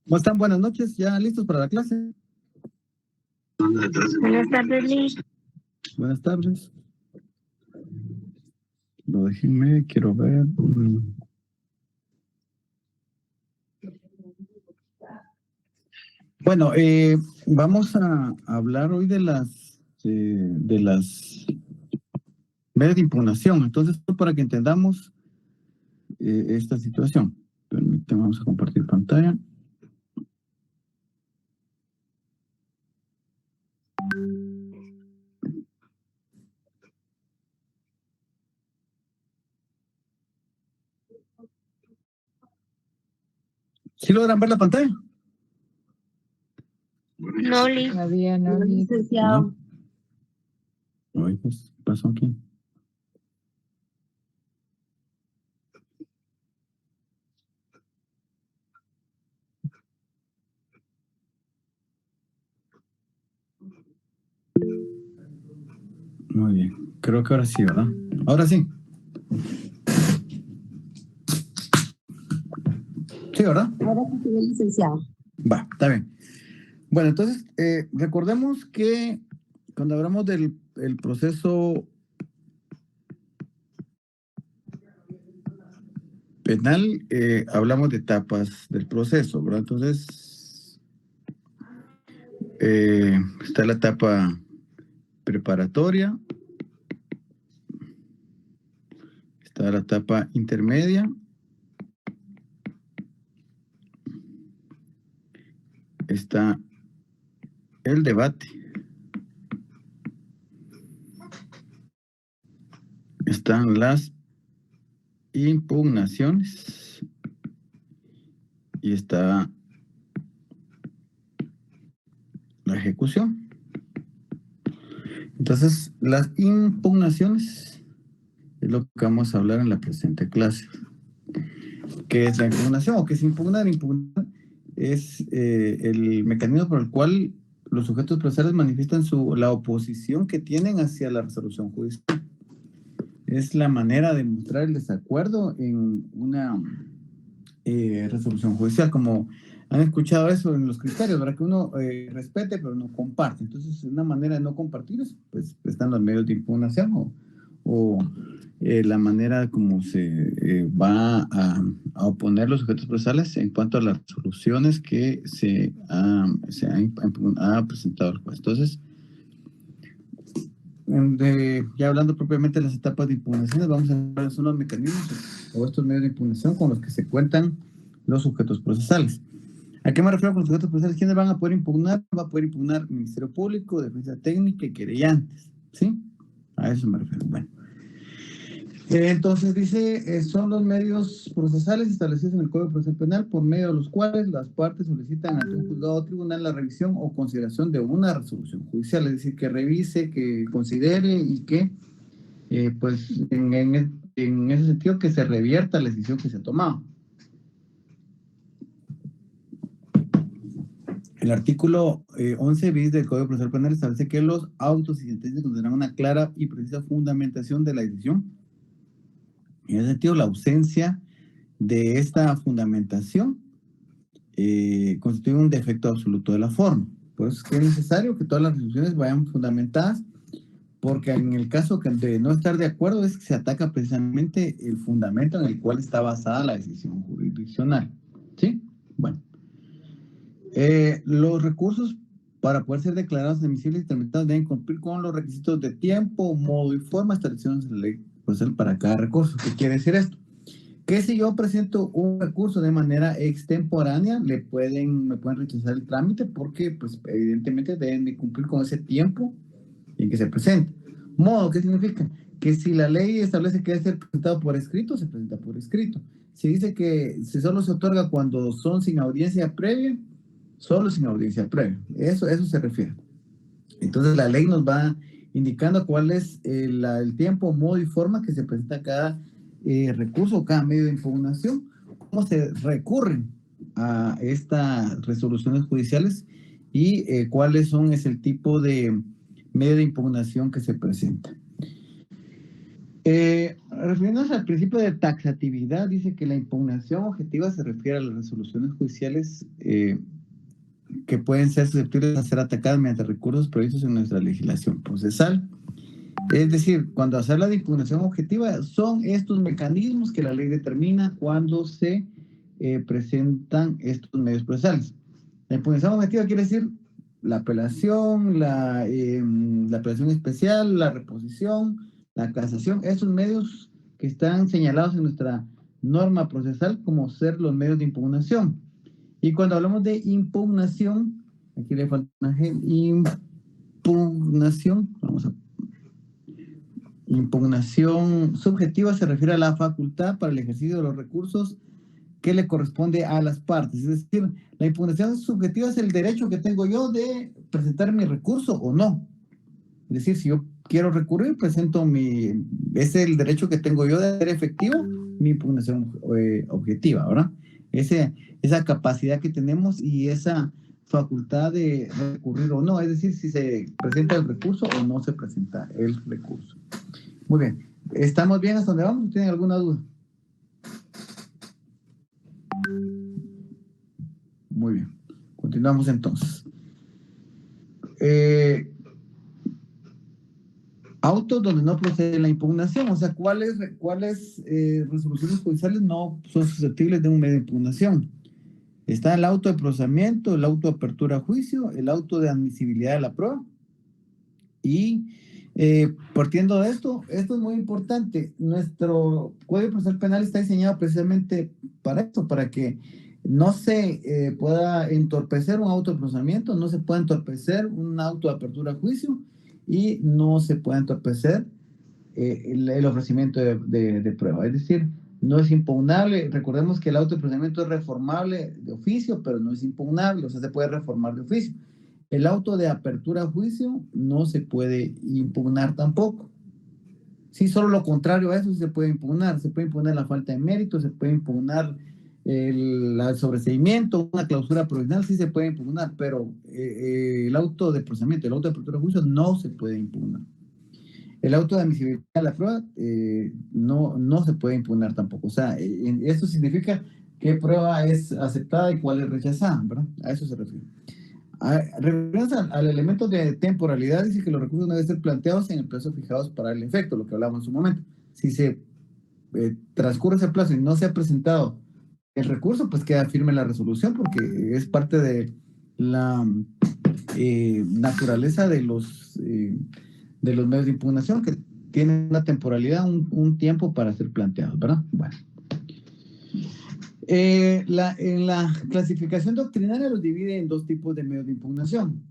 ¿Cómo están? Buenas noches. ¿Ya listos para la clase? Buenas tardes, Liz. Buenas tardes. No, déjenme, quiero ver. Bueno, vamos a hablar hoy de las medios de impugnación. Entonces, para que entendamos esta situación, permítanme, vamos a compartir pantalla. ¿Sí logran ver la pantalla? No, Liz. Todavía no, Liz. Licenciado. No. Ay, pues, ¿qué pasó aquí? Muy bien. Creo que ahora sí, ¿verdad? Ahora sí. Sí, ¿verdad? Ahora sí, señor licenciado. Va, está bien. Bueno, entonces, recordemos que cuando hablamos del proceso penal, hablamos de etapas del proceso, ¿verdad? Entonces, está la etapa preparatoria, está la etapa intermedia, está el debate, están las impugnaciones y está la ejecución. Entonces, las impugnaciones es lo que vamos a hablar en la presente clase. ¿Qué es la impugnación o qué es impugnar? Impugnar es el mecanismo por el cual los sujetos procesales manifiestan la oposición que tienen hacia la resolución judicial. Es la manera de mostrar el desacuerdo en una resolución judicial, como han escuchado eso en los criterios, ¿verdad? Que uno respete pero no comparte. Entonces, una manera de no compartir es, pues, están los medios de impugnación o la manera como se va a oponer los sujetos procesales en cuanto a las resoluciones que se ha presentado el juez. Entonces, ya hablando propiamente de las etapas de impugnaciones, vamos a ver son los mecanismos o estos medios de impugnación con los que se cuentan los sujetos procesales. ¿A qué me refiero con los sujetos procesales? ¿Quiénes van a poder impugnar? Va a poder impugnar Ministerio Público, Defensa Técnica y querellantes, ¿sí? A eso me refiero. Bueno. Entonces dice, son los medios procesales establecidos en el Código Procesal Penal por medio de los cuales las partes solicitan ante un juzgado o tribunal la revisión o consideración de una resolución judicial, es decir, que revise, que considere y que, pues, en ese sentido, que se revierta la decisión que se ha tomado. El artículo 11 bis del Código Procesal Penal establece que los autos y sentencias consideran una clara y precisa fundamentación de la decisión. En ese sentido, la ausencia de esta fundamentación constituye un defecto absoluto de la forma. Por eso es que es necesario que todas las resoluciones vayan fundamentadas, porque en el caso de no estar de acuerdo es que se ataca precisamente el fundamento en el cual está basada la decisión jurisdiccional. ¿Sí? Bueno. Los recursos para poder ser declarados admisibles y tramitados deben cumplir con los requisitos de tiempo, modo y forma establecidos en la ley procesal para cada recurso. ¿Qué quiere decir esto? Que si yo presento un recurso de manera extemporánea, me pueden rechazar el trámite porque, pues, evidentemente deben de cumplir con ese tiempo en que se presente. Modo, ¿qué significa? Que si la ley establece que debe ser presentado por escrito, se presenta por escrito. Si dice que solo se otorga cuando son sin audiencia previa, solo sin audiencia previa. Eso se refiere. Entonces, la ley nos va indicando cuál es el tiempo, modo y forma que se presenta cada recurso, cada medio de impugnación, cómo se recurren a estas resoluciones judiciales y cuáles es el tipo de medio de impugnación que se presenta. refiriéndonos al principio de taxatividad, dice que la impugnación objetiva se refiere a las resoluciones judiciales que pueden ser susceptibles de ser atacadas mediante recursos previstos en nuestra legislación procesal. Es decir, cuando se habla de impugnación objetiva, son estos mecanismos que la ley determina cuando se presentan estos medios procesales. La impugnación objetiva quiere decir la apelación, la apelación especial, la reposición, la casación, esos medios que están señalados en nuestra norma procesal como ser los medios de impugnación. Y cuando hablamos de impugnación, aquí le falta una G, impugnación subjetiva se refiere a la facultad para el ejercicio de los recursos que le corresponde a las partes. Es decir, la impugnación subjetiva es el derecho que tengo yo de presentar mi recurso o no. Es decir, si yo quiero recurrir, es el derecho que tengo yo de hacer efectivo mi impugnación objetiva, ¿verdad? Esa capacidad que tenemos y esa facultad de recurrir o no, es decir, si se presenta el recurso o no se presenta el recurso. Muy bien, ¿estamos bien hasta donde vamos? ¿Tienen alguna duda? Muy bien, continuamos entonces. Autos donde no procede la impugnación, o sea, ¿cuáles resoluciones judiciales no son susceptibles de un medio de impugnación? Está el auto de procesamiento, el auto de apertura a juicio, el auto de admisibilidad de la prueba. Y partiendo de esto es muy importante. Nuestro Código Procesal Penal está diseñado precisamente para esto, para que no se pueda entorpecer un auto de procesamiento, no se pueda entorpecer un auto de apertura a juicio y no se pueda entorpecer el ofrecimiento de prueba. Es decir, no es impugnable. Recordemos que el auto de procesamiento es reformable de oficio, pero no es impugnable, o sea, se puede reformar de oficio. El auto de apertura a juicio no se puede impugnar tampoco. Sí, solo lo contrario a eso se puede impugnar. Se puede impugnar la falta de mérito, se puede impugnar el sobreseimiento, una clausura provisional, sí se puede impugnar, pero el auto de procesamiento, el auto de apertura a juicio no se puede impugnar. El auto de admisibilidad de la prueba no se puede impugnar tampoco. O sea, esto significa qué prueba es aceptada y cuál es rechazada, ¿verdad? A eso se refiere. Refiriéndose al elemento de temporalidad, dice que los recursos deben ser planteados en el plazo fijados para el efecto, lo que hablamos en su momento. Si se transcurre ese plazo y no se ha presentado el recurso, pues queda firme la resolución porque es parte de la naturaleza de los medios de impugnación que tienen una temporalidad, un tiempo para ser planteados, ¿verdad? Bueno. En la clasificación doctrinaria los divide en dos tipos de medios de impugnación.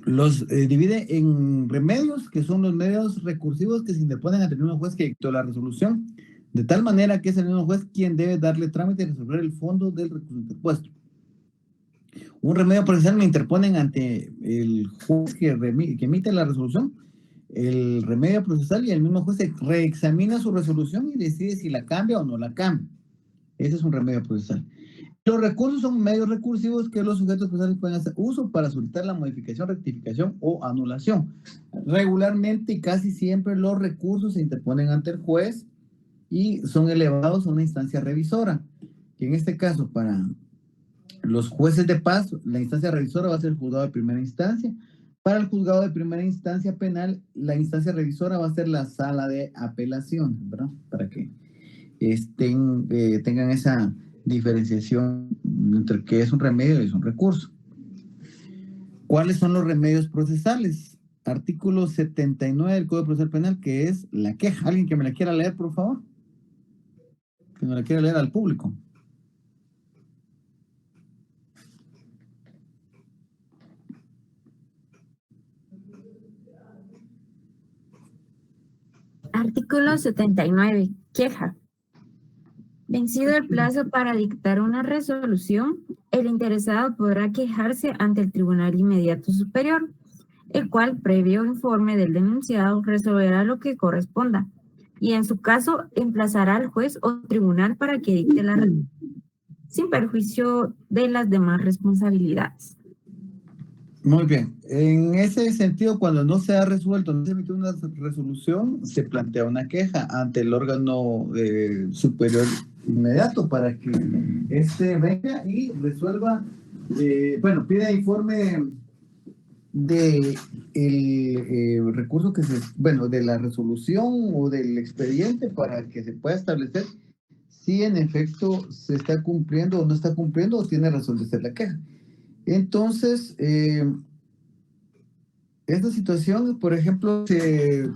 Los divide en remedios, que son los medios recursivos que se interponen ante el mismo juez que dictó la resolución, de tal manera que es el mismo juez quien debe darle trámite y resolver el fondo del recurso interpuesto. Un remedio procesal me interponen ante el juez que emite la resolución, el remedio procesal, y el mismo juez reexamina su resolución y decide si la cambia o no la cambia. Ese es un remedio procesal. Los recursos son medios recursivos que los sujetos procesales pueden hacer uso para solicitar la modificación, rectificación o anulación. Regularmente y casi siempre los recursos se interponen ante el juez y son elevados a una instancia revisora, que en este caso para los jueces de paz, la instancia revisora va a ser el juzgado de primera instancia. Para el juzgado de primera instancia penal, la instancia revisora va a ser la sala de apelación, ¿verdad? Para que tengan esa diferenciación entre qué es un remedio y es un recurso. ¿Cuáles son los remedios procesales? Artículo 79 del Código Procesal Penal, que es la queja. ¿Alguien que me la quiera leer, por favor? Que me la quiera leer al público. Artículo 79. Queja. Vencido el plazo para dictar una resolución, el interesado podrá quejarse ante el tribunal inmediato superior, el cual, previo informe del denunciado, resolverá lo que corresponda y, en su caso, emplazará al juez o tribunal para que dicte la resolución, sin perjuicio de las demás responsabilidades. Muy bien. En ese sentido, cuando no se ha resuelto, no se emite una resolución, se plantea una queja ante el órgano superior inmediato para que este venga y resuelva, bueno, pida informe de el recurso que se, bueno, de la resolución o del expediente para que se pueda establecer si en efecto se está cumpliendo o no está cumpliendo o tiene razón de ser la queja. Entonces, esta situación, por ejemplo, se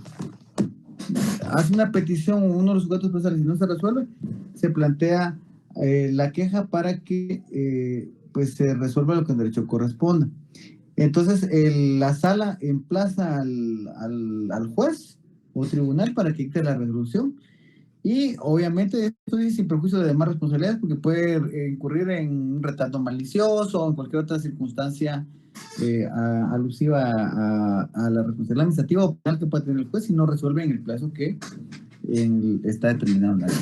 hace una petición uno de los sujetos procesales y no se resuelve, se plantea la queja para que pues se resuelva lo que en derecho corresponda. Entonces, la sala emplaza al juez o tribunal para que dicte la resolución y obviamente esto es sin perjuicio de demás responsabilidades porque puede incurrir en un retrato malicioso o en cualquier otra circunstancia alusiva a la responsabilidad administrativa o penal que pueda tener el juez si no resuelve en el plazo que está determinado en la ley.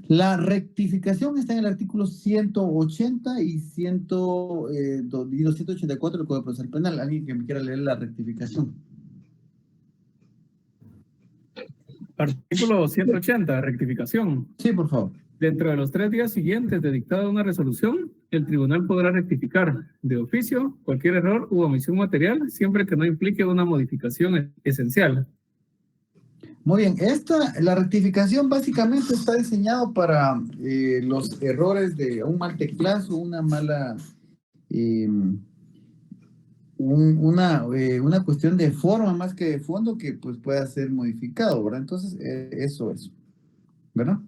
La rectificación está en el artículo 180 y 284 del Código Procesal Penal. ¿Alguien que me quiera leer la rectificación? Artículo 180, rectificación. Sí, por favor. Dentro de los 3 días siguientes de dictada una resolución, el tribunal podrá rectificar de oficio cualquier error u omisión material siempre que no implique una modificación esencial. Muy bien, la rectificación básicamente está diseñado para los errores de un mal teclazo, una mala, una cuestión de forma más que de fondo que pues pueda ser modificado, ¿verdad? Entonces, eso es, ¿verdad?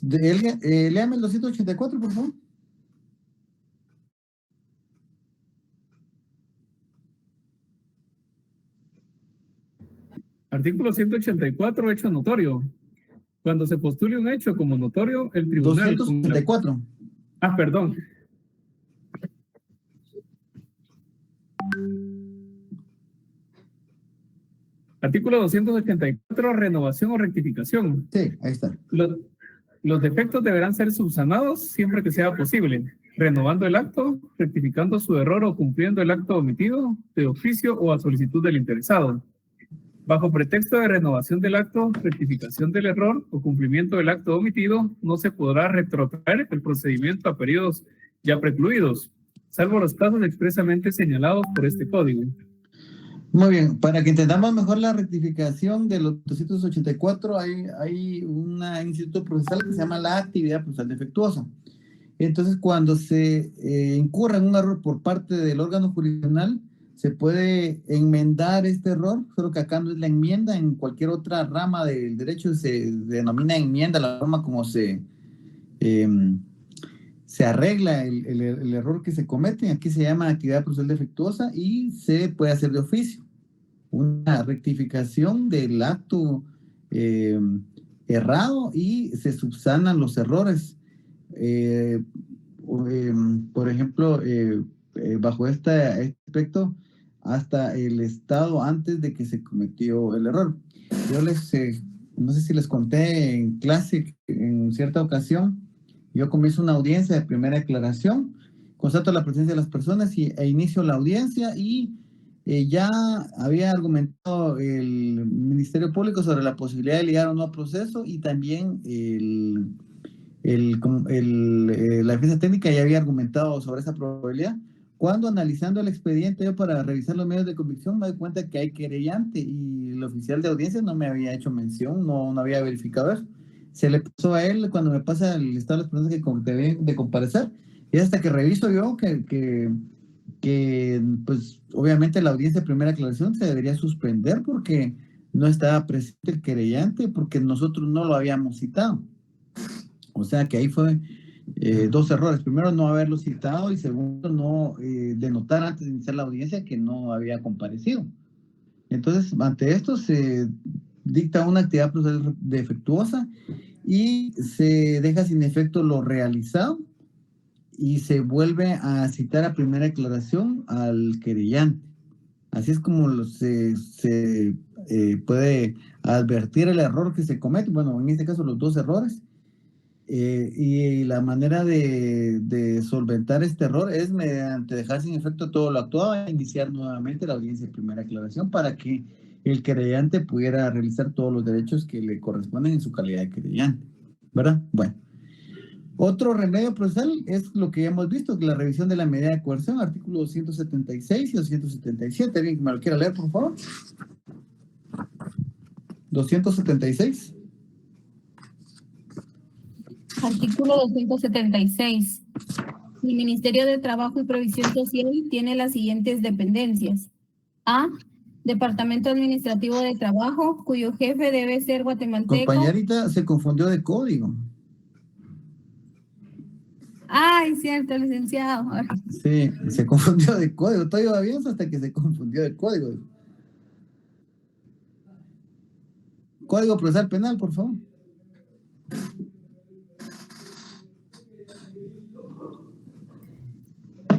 Léame el 284, por favor. Artículo 184, hecho notorio. Cuando se postule un hecho como notorio, el tribunal... 284. Perdón. Artículo 284, renovación o rectificación. Sí, ahí está. Los defectos deberán ser subsanados siempre que sea posible, renovando el acto, rectificando su error o cumpliendo el acto omitido de oficio o a solicitud del interesado. Bajo pretexto de renovación del acto, rectificación del error o cumplimiento del acto omitido, no se podrá retrotraer el procedimiento a periodos ya precluidos, salvo los casos expresamente señalados por este código. Muy bien, para que entendamos mejor la rectificación de los 284, hay un instituto procesal que se llama la actividad procesal defectuosa. Entonces, cuando se incurra en un error por parte del órgano jurisdiccional, se puede enmendar este error, solo que acá no es la enmienda, en cualquier otra rama del derecho se denomina enmienda la forma como se arregla el error que se comete. Aquí se llama actividad procesal defectuosa y se puede hacer de oficio una rectificación del acto errado y se subsanan los errores. Por ejemplo, bajo este aspecto, hasta el estado antes de que se cometió el error. Yo no sé si les conté en clase, en cierta ocasión, yo comienzo una audiencia de primera declaración, constato la presencia de las personas e inicio la audiencia y ya había argumentado el Ministerio Público sobre la posibilidad de ligar o no proceso y también la defensa técnica ya había argumentado sobre esa probabilidad. Cuando analizando el expediente yo para revisar los medios de convicción me doy cuenta que hay querellante y el oficial de audiencia no me había hecho mención, no había verificado eso. Se le pasó a él cuando me pasa el estado de las personas que deben de comparecer y hasta que reviso yo que pues obviamente la audiencia de primera aclaración se debería suspender porque no estaba presente el querellante porque nosotros no lo habíamos citado. O sea que ahí fue dos errores. Primero, no haberlo citado y segundo, no denotar antes de iniciar la audiencia que no había comparecido. Entonces, ante esto se dicta una actividad procesal defectuosa y se deja sin efecto lo realizado y se vuelve a citar a primera declaración al querellante. Así es como se puede advertir el error que se comete. Bueno, en este caso los dos errores. Y la manera de solventar este error es mediante dejar sin efecto todo lo actuado e iniciar nuevamente la audiencia de primera aclaración para que el querellante pudiera realizar todos los derechos que le corresponden en su calidad de querellante, ¿verdad? Bueno. Otro remedio procesal es lo que ya hemos visto, que la revisión de la medida de coerción, artículos 276 y 277. ¿Alguien que me lo quiera leer, por favor? 276. Artículo 276. El Ministerio de Trabajo y Previsión Social tiene las siguientes dependencias. A. Departamento Administrativo de Trabajo, cuyo jefe debe ser guatemalteco. Compañerita, se confundió de código. Ay, cierto, licenciado. Sí, se confundió de código. Todo iba bien hasta que se confundió de código. Código procesal penal, por favor.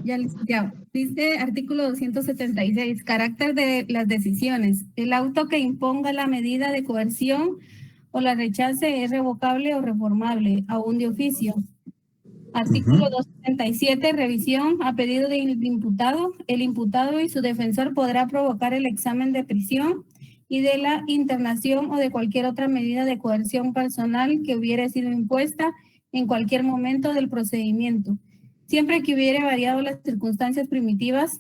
Ya, licenciado. Dice artículo 276, carácter de las decisiones. El auto que imponga la medida de coerción o la rechace es revocable o reformable, aún de oficio. Artículo 277, revisión a pedido del imputado. El imputado y su defensor podrá provocar el examen de prisión y de la internación o de cualquier otra medida de coerción personal que hubiera sido impuesta en cualquier momento del procedimiento. Siempre que hubiera variado las circunstancias primitivas,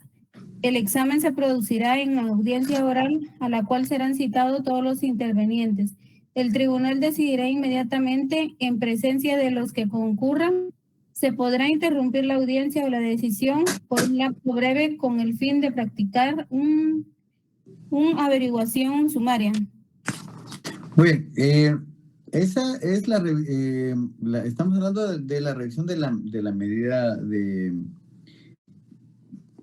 el examen se producirá en una audiencia oral a la cual serán citados todos los intervenientes. El tribunal decidirá inmediatamente en presencia de los que concurran. Se podrá interrumpir la audiencia o la decisión por un lapso breve con el fin de practicar una averiguación sumaria. Muy bien. Esa es estamos hablando de la revisión de la medida de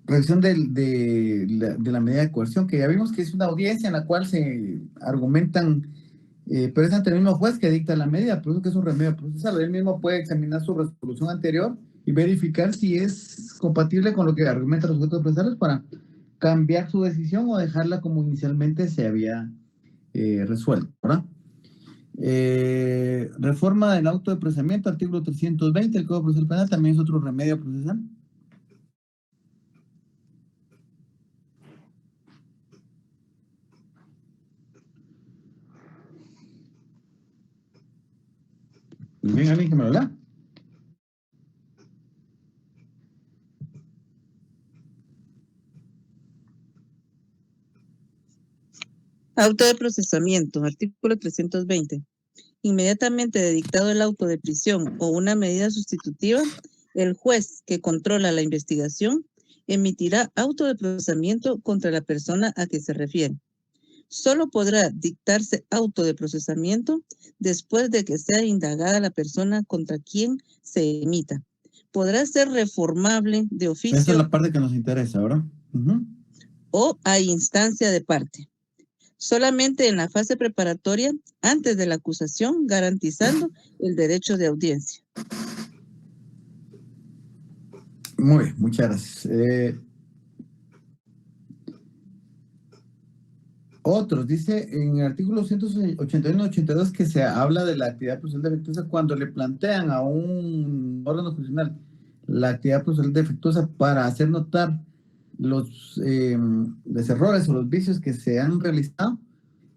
revisión de la medida de coerción, que ya vimos que es una audiencia en la cual se argumentan, pero es ante el mismo juez que dicta la medida, por eso que es un remedio procesal. Él mismo puede examinar su resolución anterior y verificar si es compatible con lo que argumentan los sujetos procesales para cambiar su decisión o dejarla como inicialmente se había resuelto, ¿verdad? Reforma del auto de procesamiento, artículo 320 del Código Procesal Penal, también es otro remedio procesal. Bien, alguien que me lo lea. Auto de procesamiento, artículo 320. Inmediatamente de dictado el auto de prisión o una medida sustitutiva, el juez que controla la investigación emitirá auto de procesamiento contra la persona a que se refiere. Solo podrá dictarse auto de procesamiento después de que sea indagada la persona contra quien se emita. Podrá ser reformable de oficio. Esa es la parte que nos interesa, ¿verdad? O a instancia de parte. Solamente en la fase preparatoria, antes de la acusación, garantizando el derecho de audiencia. Muy bien, muchas gracias. Otros, dice en el artículo 181-82 que se habla de la actividad procesal defectuosa cuando le plantean a un órgano jurisdiccional la actividad procesal defectuosa para hacer notar los errores o los vicios que se han realizado.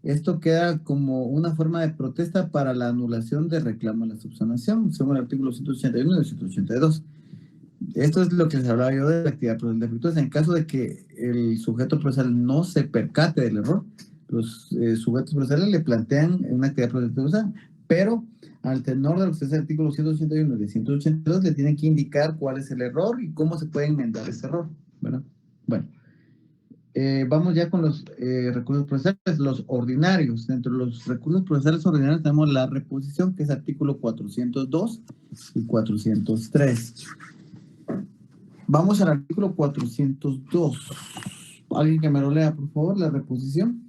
Esto queda como una forma de protesta para la anulación de reclamo a la subsanación, según el artículo 181 y 182. Esto es lo que les hablaba yo de la actividad procesal defectuosa. En caso de que el sujeto procesal no se percate del error, los sujetos procesales le plantean una actividad procesal defectuosa, pero al tenor de lo que es el artículo 181 y 182 le tienen que indicar cuál es el error y cómo se puede enmendar ese error, ¿verdad? Bueno, vamos ya con los recursos procesales, los ordinarios. Dentro de los recursos procesales ordinarios tenemos la reposición, que es artículo 402 y 403. Vamos al artículo 402. Alguien que me lo lea, por favor, la reposición.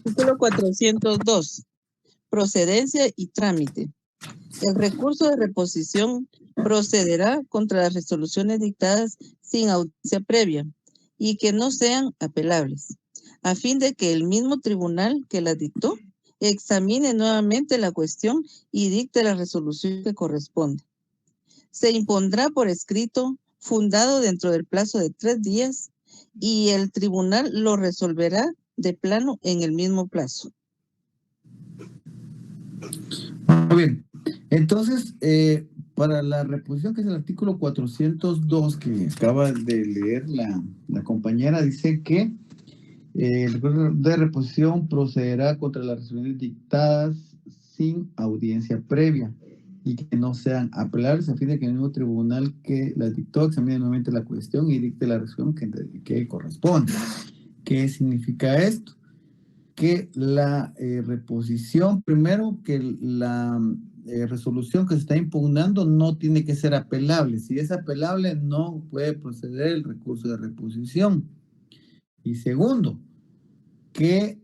Artículo 402. Procedencia y trámite. El recurso de reposición procederá contra las resoluciones dictadas sin audiencia previa y que no sean apelables, a fin de que el mismo tribunal que las dictó examine nuevamente la cuestión y dicte la resolución que corresponde. Se impondrá por escrito, fundado dentro del plazo de 3 días, y el tribunal lo resolverá de plano en el mismo plazo. Muy bien. Entonces, para la reposición, que es el artículo 402 que acaba de leer la compañera, dice que el recurso de reposición procederá contra las resoluciones dictadas sin audiencia previa y que no sean apelables, a fin de que el mismo tribunal que las dictó examine nuevamente la cuestión y dicte la resolución que corresponde. ¿Qué significa esto? Que la reposición, primero, que la resolución que se está impugnando no tiene que ser apelable. Si es apelable, no puede proceder el recurso de reposición. Y segundo, que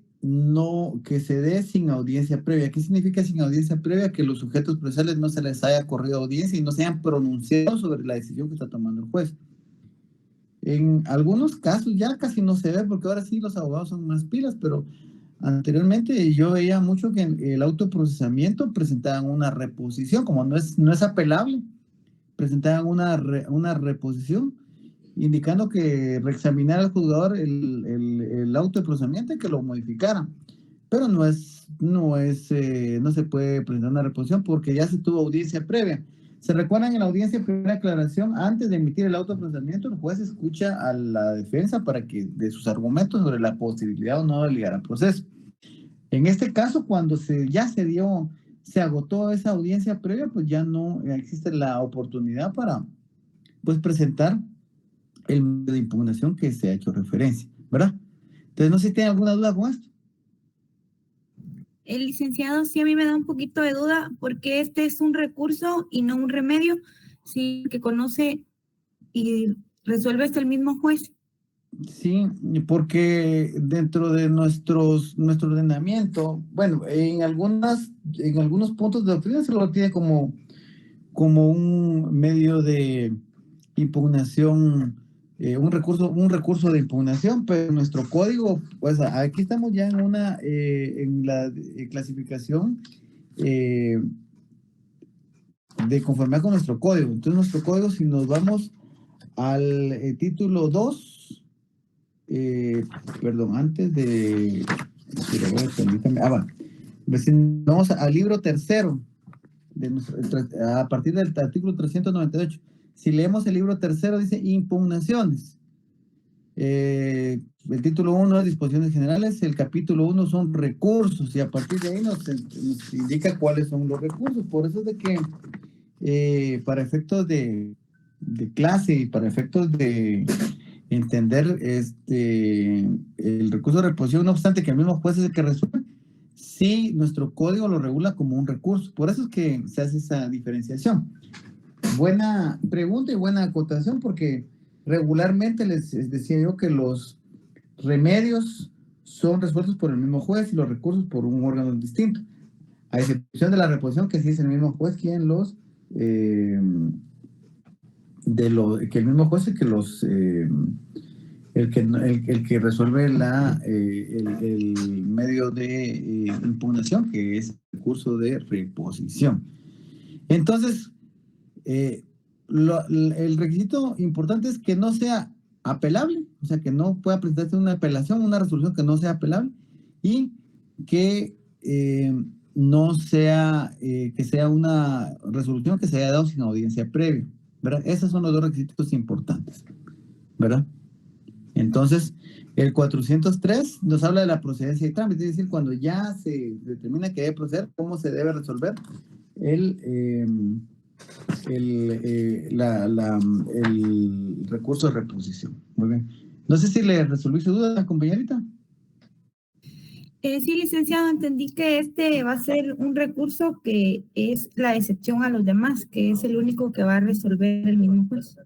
se dé sin audiencia previa. ¿Qué significa sin audiencia previa? Que los sujetos procesales no se les haya corrido audiencia y no se hayan pronunciado sobre la decisión que está tomando el juez. En algunos casos ya casi no se ve, porque ahora sí los abogados son más pilas, pero anteriormente yo veía mucho que en el autoprocesamiento presentaban una reposición, como no es apelable, presentaban una reposición, indicando que reexaminara al juzgador el autoprocesamiento y que lo modificara. Pero no se puede presentar una reposición porque ya se tuvo audiencia previa. ¿Se recuerdan en la audiencia de primera aclaración? Antes de emitir el autoprocesamiento, el juez escucha a la defensa para que de sus argumentos sobre la posibilidad o no de ligar al proceso. En este caso, cuando se agotó esa audiencia previa, pues ya no existe la oportunidad para presentar el medio de impugnación que se ha hecho referencia, ¿verdad? Entonces, no sé si tienen alguna duda con esto. El licenciado, sí, a mí me da un poquito de duda porque este es un recurso y no un remedio, sí, que conoce y resuelve hasta el mismo juez. Sí, porque dentro de nuestro ordenamiento, bueno, en algunos puntos de doctrina se lo tiene como un medio de impugnación, un recurso de impugnación, pero nuestro código, pues aquí estamos ya en la clasificación de conformidad con nuestro código. Entonces, nuestro código, si nos vamos al título 2, antes de, permítame, vamos al libro tercero, a partir del artículo 398. Si leemos el libro tercero, dice impugnaciones. El título 1 es disposiciones generales, el capítulo 1 son recursos, y a partir de ahí nos indica cuáles son los recursos. Por eso es de que para efectos de clase y para efectos de entender el recurso de reposición, no obstante que el mismo juez es el que resuelve, sí, nuestro código lo regula como un recurso. Por eso es que se hace esa diferenciación. Buena pregunta y buena acotación, porque regularmente les decía yo que los remedios son resueltos por el mismo juez y los recursos por un órgano distinto, a excepción de la reposición, que sí es el mismo juez quien que el mismo juez es el que resuelve el medio de impugnación, que es el recurso de reposición. Entonces, el requisito importante es que no sea apelable, o sea, que no pueda presentarse una apelación, una resolución que no sea apelable, y que no sea, que sea una resolución que se haya dado sin audiencia previa, ¿verdad? Esos son los dos requisitos importantes, ¿verdad? Entonces, el 403 nos habla de la procedencia y trámite, es decir, cuando ya se determina que debe proceder, cómo se debe resolver el recurso de reposición. Muy bien. No sé si le resolví su duda, compañerita. Sí, licenciado, entendí que este va a ser un recurso que es la excepción a los demás, que es el único que va a resolver el mismo juez.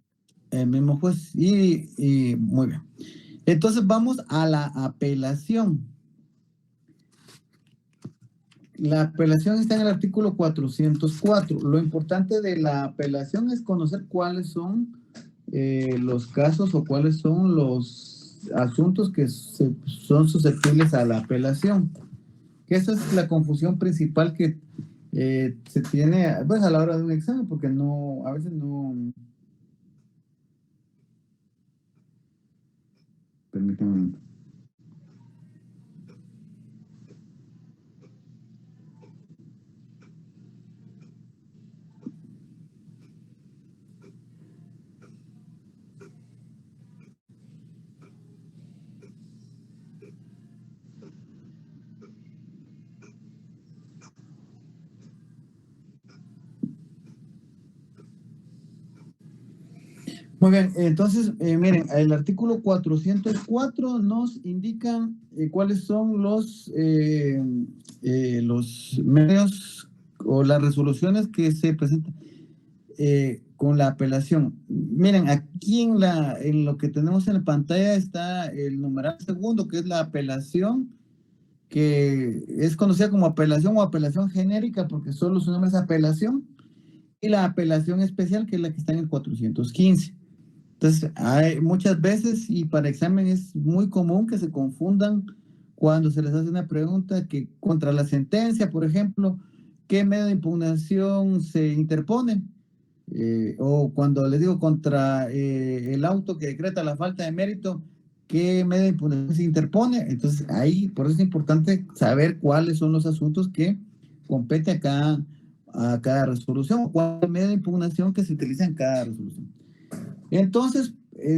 El mismo juez. Y muy bien. Entonces vamos a la apelación. La apelación está en el artículo 404. Lo importante de la apelación es conocer cuáles son los casos o cuáles son los asuntos que son susceptibles a la apelación. Que esa es la confusión principal que se tiene pues, a la hora de un examen, porque no, a veces no. Permítanme un momento. Muy bien, entonces, miren, el artículo 404 nos indica cuáles son los medios o las resoluciones que se presentan con la apelación. Miren, aquí en lo que tenemos en la pantalla está el numeral segundo, que es la apelación, que es conocida como apelación o apelación genérica, porque solo su nombre es apelación, y la apelación especial, que es la que está en el 415. Entonces, hay muchas veces, y para examen es muy común que se confundan cuando se les hace una pregunta que contra la sentencia, por ejemplo, ¿qué medio de impugnación se interpone? O cuando les digo contra el auto que decreta la falta de mérito, ¿qué medio de impugnación se interpone? Entonces, ahí, por eso es importante saber cuáles son los asuntos que compete a cada resolución, o cuál medio de impugnación que se utiliza en cada resolución. Entonces,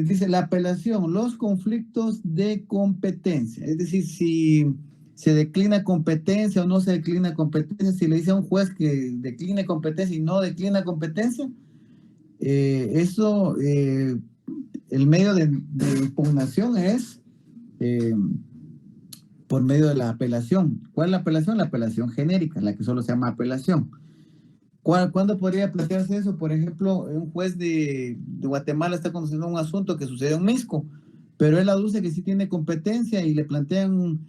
dice la apelación, los conflictos de competencia, es decir, si se declina competencia o no se declina competencia, si le dice a un juez que decline competencia y no declina competencia, el medio de impugnación es por medio de la apelación. ¿Cuál es la apelación? La apelación genérica, la que solo se llama apelación. ¿Cuándo podría plantearse eso? Por ejemplo, un juez de Guatemala está conociendo un asunto que sucedió en Misco, pero él aduce que sí tiene competencia y le plantean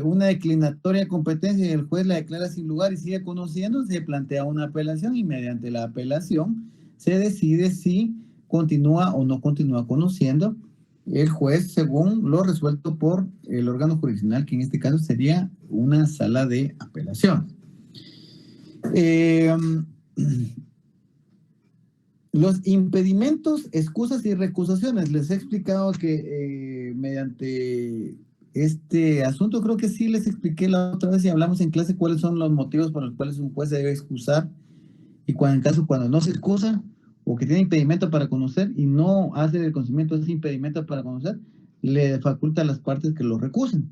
una declinatoria de competencia y el juez la declara sin lugar y sigue conociendo, se plantea una apelación y mediante la apelación se decide si continúa o no continúa conociendo el juez según lo resuelto por el órgano jurisdiccional, que en este caso sería una sala de apelación. Los impedimentos, excusas y recusaciones. Les he explicado que mediante este asunto, creo que sí les expliqué la otra vez y hablamos en clase cuáles son los motivos por los cuales un juez se debe excusar y cuando no se excusa o que tiene impedimento para conocer y no hace el conocimiento de ese impedimento para conocer, le faculta a las partes que lo recusen.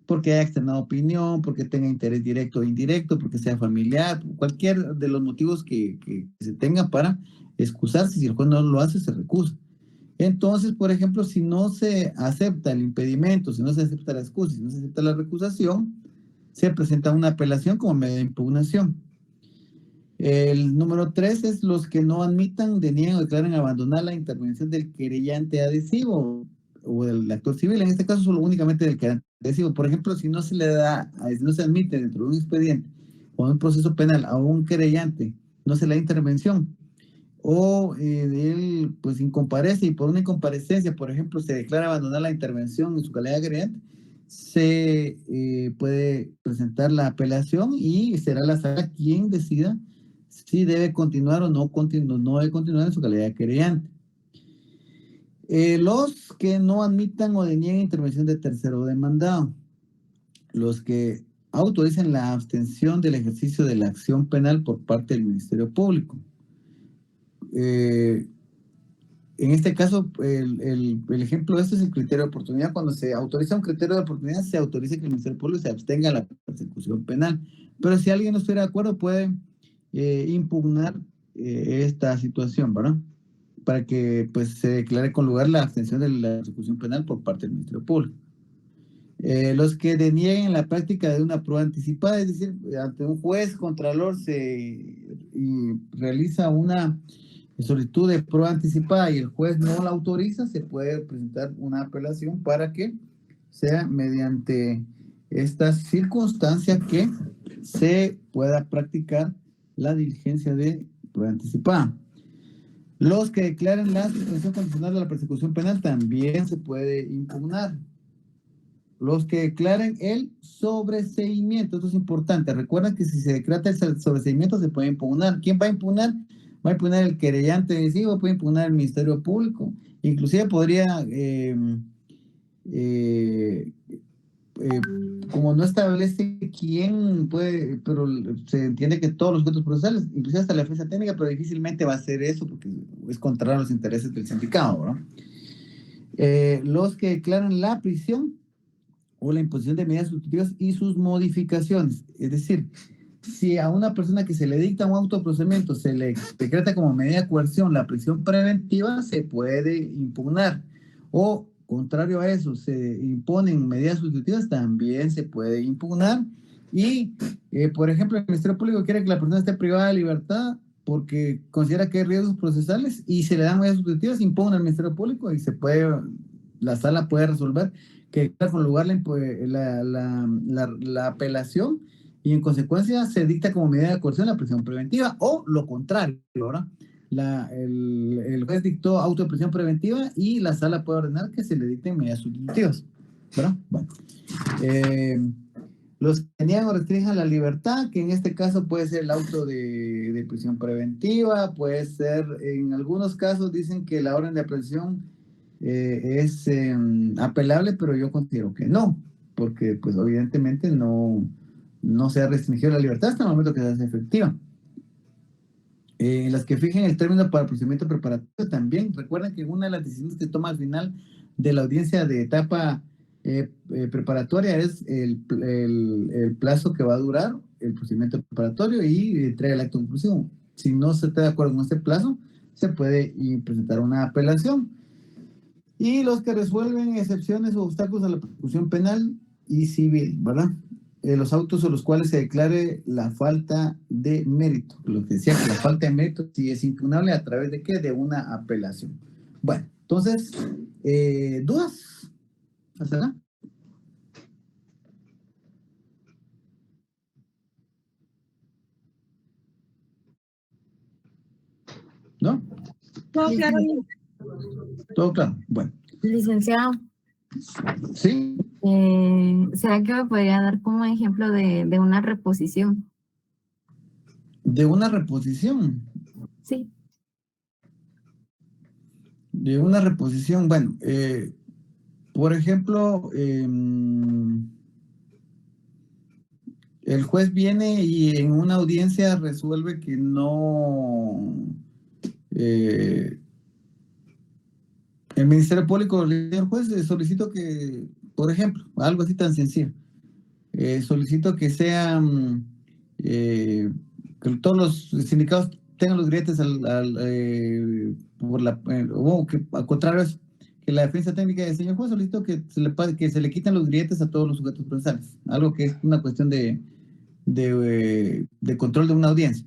Porque haya externado opinión, porque tenga interés directo o indirecto, porque sea familiar, cualquier de los motivos que se tenga para excusarse. Si el juez no lo hace, se recusa. Entonces, por ejemplo, si no se acepta el impedimento, si no se acepta la excusa, si no se acepta la recusación, se presenta una apelación como medio de impugnación. El número 3 es los que no admitan, deniegan o declaren abandonar la intervención del querellante adhesivo o del actor civil, en este caso solo únicamente del querellante adhesivo. Por ejemplo, si no se le da, si no se admite dentro de un expediente o un proceso penal a un querellante, no se le da intervención, o él pues incomparece y por una incomparecencia, por ejemplo, se declara abandonar la intervención en su calidad de querellante, se puede presentar la apelación y será la sala quien decida si debe continuar o no debe continuar en su calidad de querellante. Los que no admitan o denieguen intervención de tercero demandado, los que autoricen la abstención del ejercicio de la acción penal por parte del Ministerio Público. En este caso, el ejemplo de esto es el criterio de oportunidad. Cuando se autoriza un criterio de oportunidad, se autoriza que el Ministerio Público se abstenga de la persecución penal. Pero si alguien no estuviera de acuerdo, puede impugnar esta situación, ¿verdad? Para que pues, se declare con lugar la abstención de la persecución penal por parte del Ministerio Público. Los que denieguen la práctica de una prueba anticipada, es decir, ante un juez contralor realiza una solicitud de prueba anticipada y el juez no la autoriza, se puede presentar una apelación para que sea mediante estas circunstancias que se pueda practicar la diligencia de prueba anticipada. Los que declaren la suspensión condicional de la persecución penal también se puede impugnar. Los que declaren el sobreseimiento, esto es importante. Recuerden que si se decreta el sobreseimiento se puede impugnar. ¿Quién va a impugnar? Va a impugnar el querellante decisivo, puede impugnar el Ministerio Público. Inclusive podría, como no establece quién puede, pero se entiende que todos los sujetos procesales, inclusive hasta la defensa técnica, pero difícilmente va a hacer eso porque es contrario a los intereses del sindicato, ¿no? Los que declaran la prisión o la imposición de medidas sustitutivas y sus modificaciones. Es decir, si a una persona que se le dicta un autoprocedimiento se le decreta como medida de coerción la prisión preventiva, se puede impugnar. O, contrario a eso, se imponen medidas sustitutivas, también se puede impugnar. Y, por ejemplo, el Ministerio Público quiere que la persona esté privada de libertad porque considera que hay riesgos procesales y se le dan medidas sustitutivas, impugna al Ministerio Público y se puede, la sala puede resolver que con lugar la apelación y en consecuencia se dicta como medida de coerción la prisión preventiva o lo contrario, ¿verdad? El juez dictó auto de prisión preventiva y la sala puede ordenar que se le dicten medidas sustitutivas, ¿verdad? Bueno, los que niegan o restringen la libertad, que en este caso puede ser el auto de prisión preventiva, puede ser, en algunos casos dicen que la orden de aprehensión es apelable, pero yo considero que no, porque pues evidentemente no se ha restringido la libertad hasta el momento que se hace efectiva. Las que fijen el término para el procedimiento preparatorio también, recuerden que una de las decisiones que toma al final de la audiencia de etapa preparatoria es el plazo que va a durar el procedimiento preparatorio y entrega el acto conclusivo. Si no se está de acuerdo con este plazo, se puede presentar una apelación. Y los que resuelven excepciones o obstáculos a la persecución penal y civil, ¿verdad? Los autos a los cuales se declare la falta de mérito. Lo que decía que la falta de mérito sí es impugnable a través de ¿qué? De una apelación. Bueno, entonces, ¿dudas? ¿Hasta acá? ¿No? No, claro. Todo claro. Bueno. Licenciado, ¿Sí? ¿será que me podría dar como ejemplo de una reposición? De una reposición. Sí. De una reposición, bueno, por ejemplo, el juez viene y en una audiencia resuelve que no, el Ministerio Público, señor juez, solicito que, por ejemplo, algo así tan sencillo, solicito que sean, que todos los sindicatos tengan los grilletes o que al contrario es que la defensa técnica del señor juez solicito que se le quiten los grilletes a todos los sujetos procesales, algo que es una cuestión de control de una audiencia.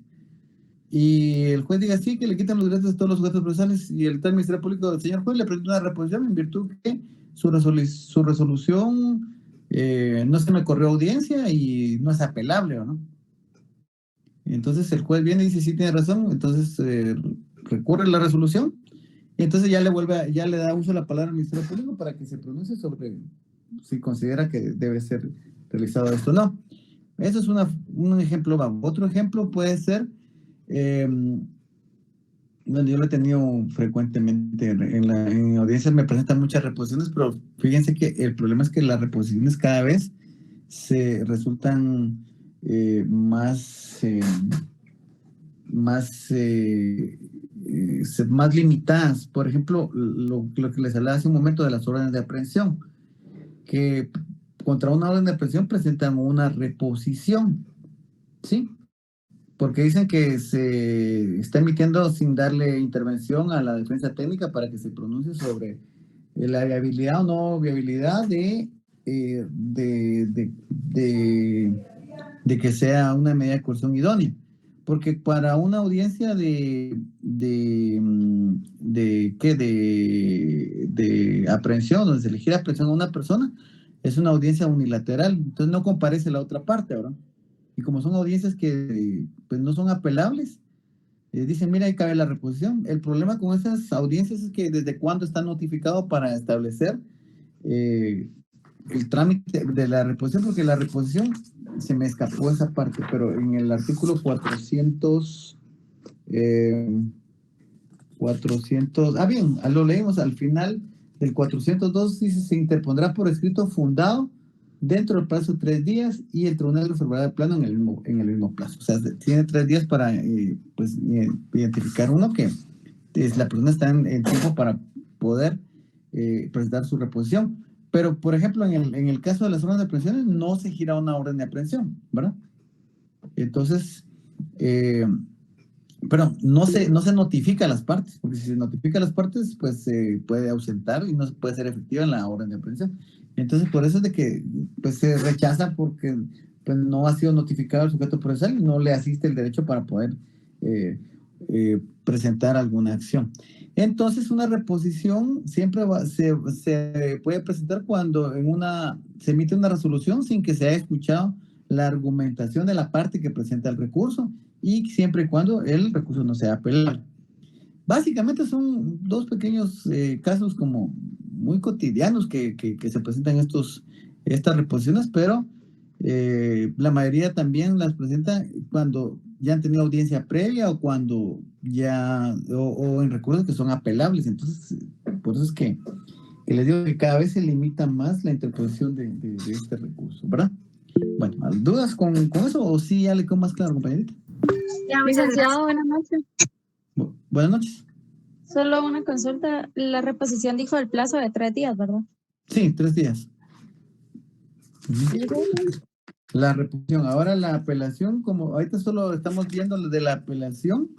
Y el juez diga sí, que le quitan los grilletes a todos los sujetos procesales y el tal Ministerio Público del señor juez le presenta una reposición en virtud que su resolución no se me corrió audiencia y no es apelable, ¿no? Entonces el juez viene y dice sí tiene razón, entonces recurre la resolución y entonces ya le da uso a la palabra al Ministerio Público para que se pronuncie sobre si considera que debe ser realizado esto o no. Eso es un ejemplo. Otro ejemplo puede ser, bueno, yo lo he tenido frecuentemente en audiencias, me presentan muchas reposiciones, pero fíjense que el problema es que las reposiciones cada vez se resultan más limitadas. Por ejemplo, lo que les hablaba hace un momento de las órdenes de aprehensión, que contra una orden de aprehensión presentan una reposición, ¿sí? Porque dicen que se está emitiendo sin darle intervención a la defensa técnica para que se pronuncie sobre la viabilidad o no viabilidad de que sea una medida de coerción idónea. Porque para una audiencia de aprehensión, donde se le gira aprehensión a una persona, es una audiencia unilateral, entonces no comparece la otra parte, ¿verdad? y como son audiencias que pues, no son apelables, dicen, mira, ahí cabe la reposición. El problema con esas audiencias es que desde cuándo está notificado para establecer el trámite de la reposición, porque la reposición, se me escapó esa parte, pero en el artículo 400, bien, lo leímos al final del 402, dice, se interpondrá por escrito fundado dentro del plazo de 3 días y el tribunal resolverá el plano en el mismo plazo. O sea, tiene 3 días para pues, identificar uno que la persona está en tiempo para poder presentar su reposición. Pero, por ejemplo, en el caso de las órdenes de aprehensiones, no se gira una orden de aprehensión, ¿verdad? Entonces, pero no se notifica a las partes, porque si se notifica a las partes, pues se puede ausentar y no puede ser efectiva en la orden de aprehensión. Entonces, por eso es de que pues, se rechaza porque pues, no ha sido notificado el sujeto procesal y no le asiste el derecho para poder presentar alguna acción. Entonces, una reposición siempre se puede presentar cuando se emite una resolución sin que se haya escuchado la argumentación de la parte que presenta el recurso y siempre y cuando el recurso no sea apelable. Básicamente son dos pequeños casos como muy cotidianos que se presentan estas reposiciones, pero la mayoría también las presenta cuando ya han tenido audiencia previa o cuando o en recursos que son apelables. Entonces, por eso es que les digo que cada vez se limita más la interposición de este recurso, ¿verdad? Bueno, ¿dudas con eso o sí ya le quedó más claro, compañerita? Ya, muchas gracias. Licenciado, buenas noches. Buenas noches. Solo una consulta. La reposición dijo el plazo de 3 días, ¿verdad? Sí, 3 días. La reposición. Ahora la apelación, como ahorita solo estamos viendo de la apelación,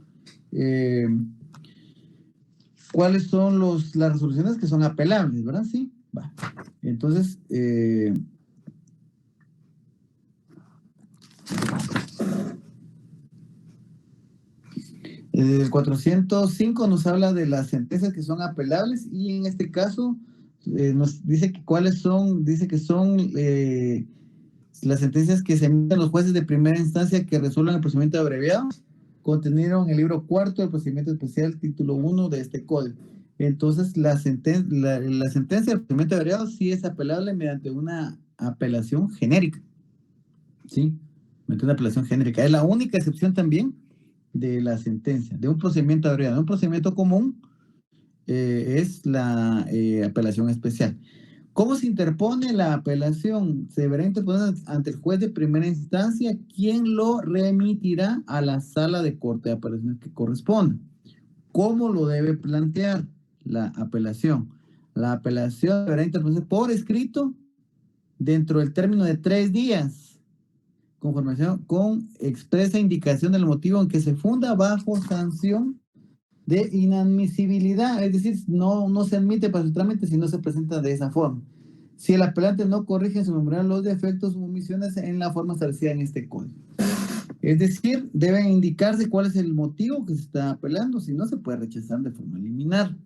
¿cuáles son las resoluciones que son apelables, verdad? Sí. Va. Entonces, el 405 nos habla de las sentencias que son apelables y en este caso nos dice que dice que son las sentencias que se emiten los jueces de primera instancia que resuelven el procedimiento abreviado, contenido en el libro 4 del procedimiento especial, título 1 de este código. Entonces, la sentencia del procedimiento abreviado sí es apelable mediante una apelación genérica. ¿Sí? Mediante una apelación genérica. Es la única excepción también de la sentencia, de un procedimiento abreviado. De un procedimiento común es la apelación especial. ¿Cómo se interpone la apelación? Se deberá interponer ante el juez de primera instancia, quien lo remitirá a la sala de corte de apelaciones que corresponda. ¿Cómo lo debe plantear la apelación? La apelación deberá interponerse por escrito dentro del término de 3 días, con expresa indicación del motivo en que se funda bajo sanción de inadmisibilidad, es decir, no se admite para su trámite si no se presenta de esa forma. Si el apelante no corrige en su memorial los defectos u omisiones en la forma establecida en este código. Es decir, debe indicarse cuál es el motivo que se está apelando, si no se puede rechazar de forma liminar.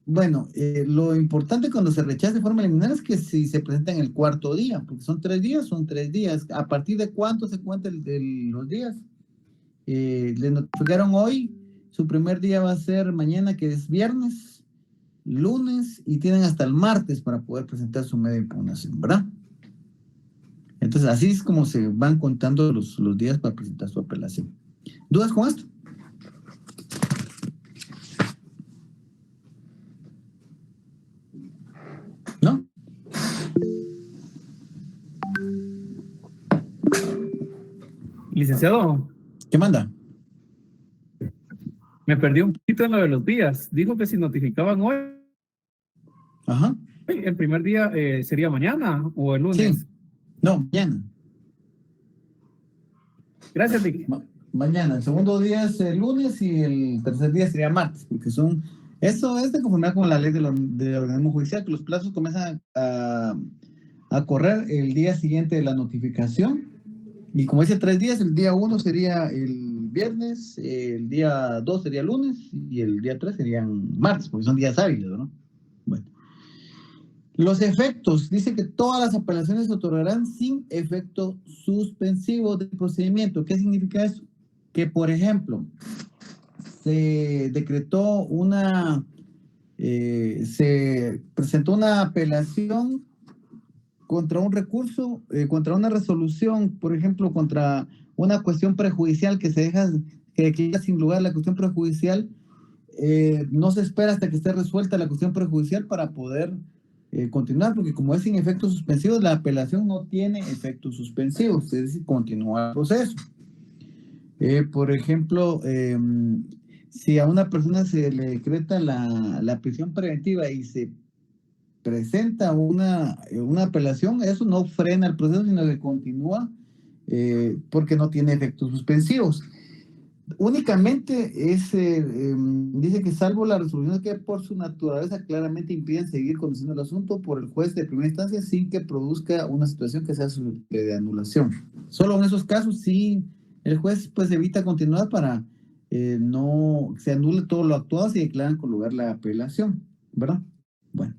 Lo importante cuando se rechaza de forma liminar es que si se presenta en el 4º día, porque son 3 días, son 3 días. ¿A partir de cuánto se cuenta los días? Le notificaron hoy, su primer día va a ser mañana, que es viernes, lunes, y tienen hasta el martes para poder presentar su medio de impugnación, ¿verdad? Entonces, así es como se van contando los días para presentar su apelación. ¿Dudas con esto? ¿No? Licenciado, ¿Qué manda? me perdí un poquito en lo de los días. Dijo que si notificaban hoy, Ajá. el primer día sería mañana o el lunes. Sí. No, mañana. Gracias, Vicky. Mañana. El segundo día es el lunes y el tercer día sería martes, porque eso es de conformidad con la ley del organismo judicial, que los plazos comienzan a correr el día siguiente de la notificación. Y como dice 3 días, el día 1 sería el viernes, el día 2 sería lunes y el día 3 serían martes, porque son días hábiles, ¿no? Bueno. Los efectos, dice que todas las apelaciones se otorgarán sin efecto suspensivo del procedimiento. ¿Qué significa eso? Que, por ejemplo, se decretó se presentó una apelación contra un recurso, contra una resolución, por ejemplo, contra una cuestión prejudicial que queda sin lugar la cuestión prejudicial. No se espera hasta que esté resuelta la cuestión prejudicial para poder continuar, porque como es sin efectos suspensivos, la apelación no tiene efectos suspensivos, es decir, continúa el proceso. Por ejemplo, si a una persona se le decreta la prisión preventiva y se presenta una apelación, eso no frena el proceso, sino que continúa porque no tiene efectos suspensivos. Únicamente dice que salvo las resoluciones que por su naturaleza claramente impiden seguir conduciendo el asunto por el juez de primera instancia sin que produzca una situación que sea de anulación. Solo en esos casos sí el juez pues evita continuar para no se anule todo lo actuado si declaran con lugar la apelación, ¿verdad? Bueno.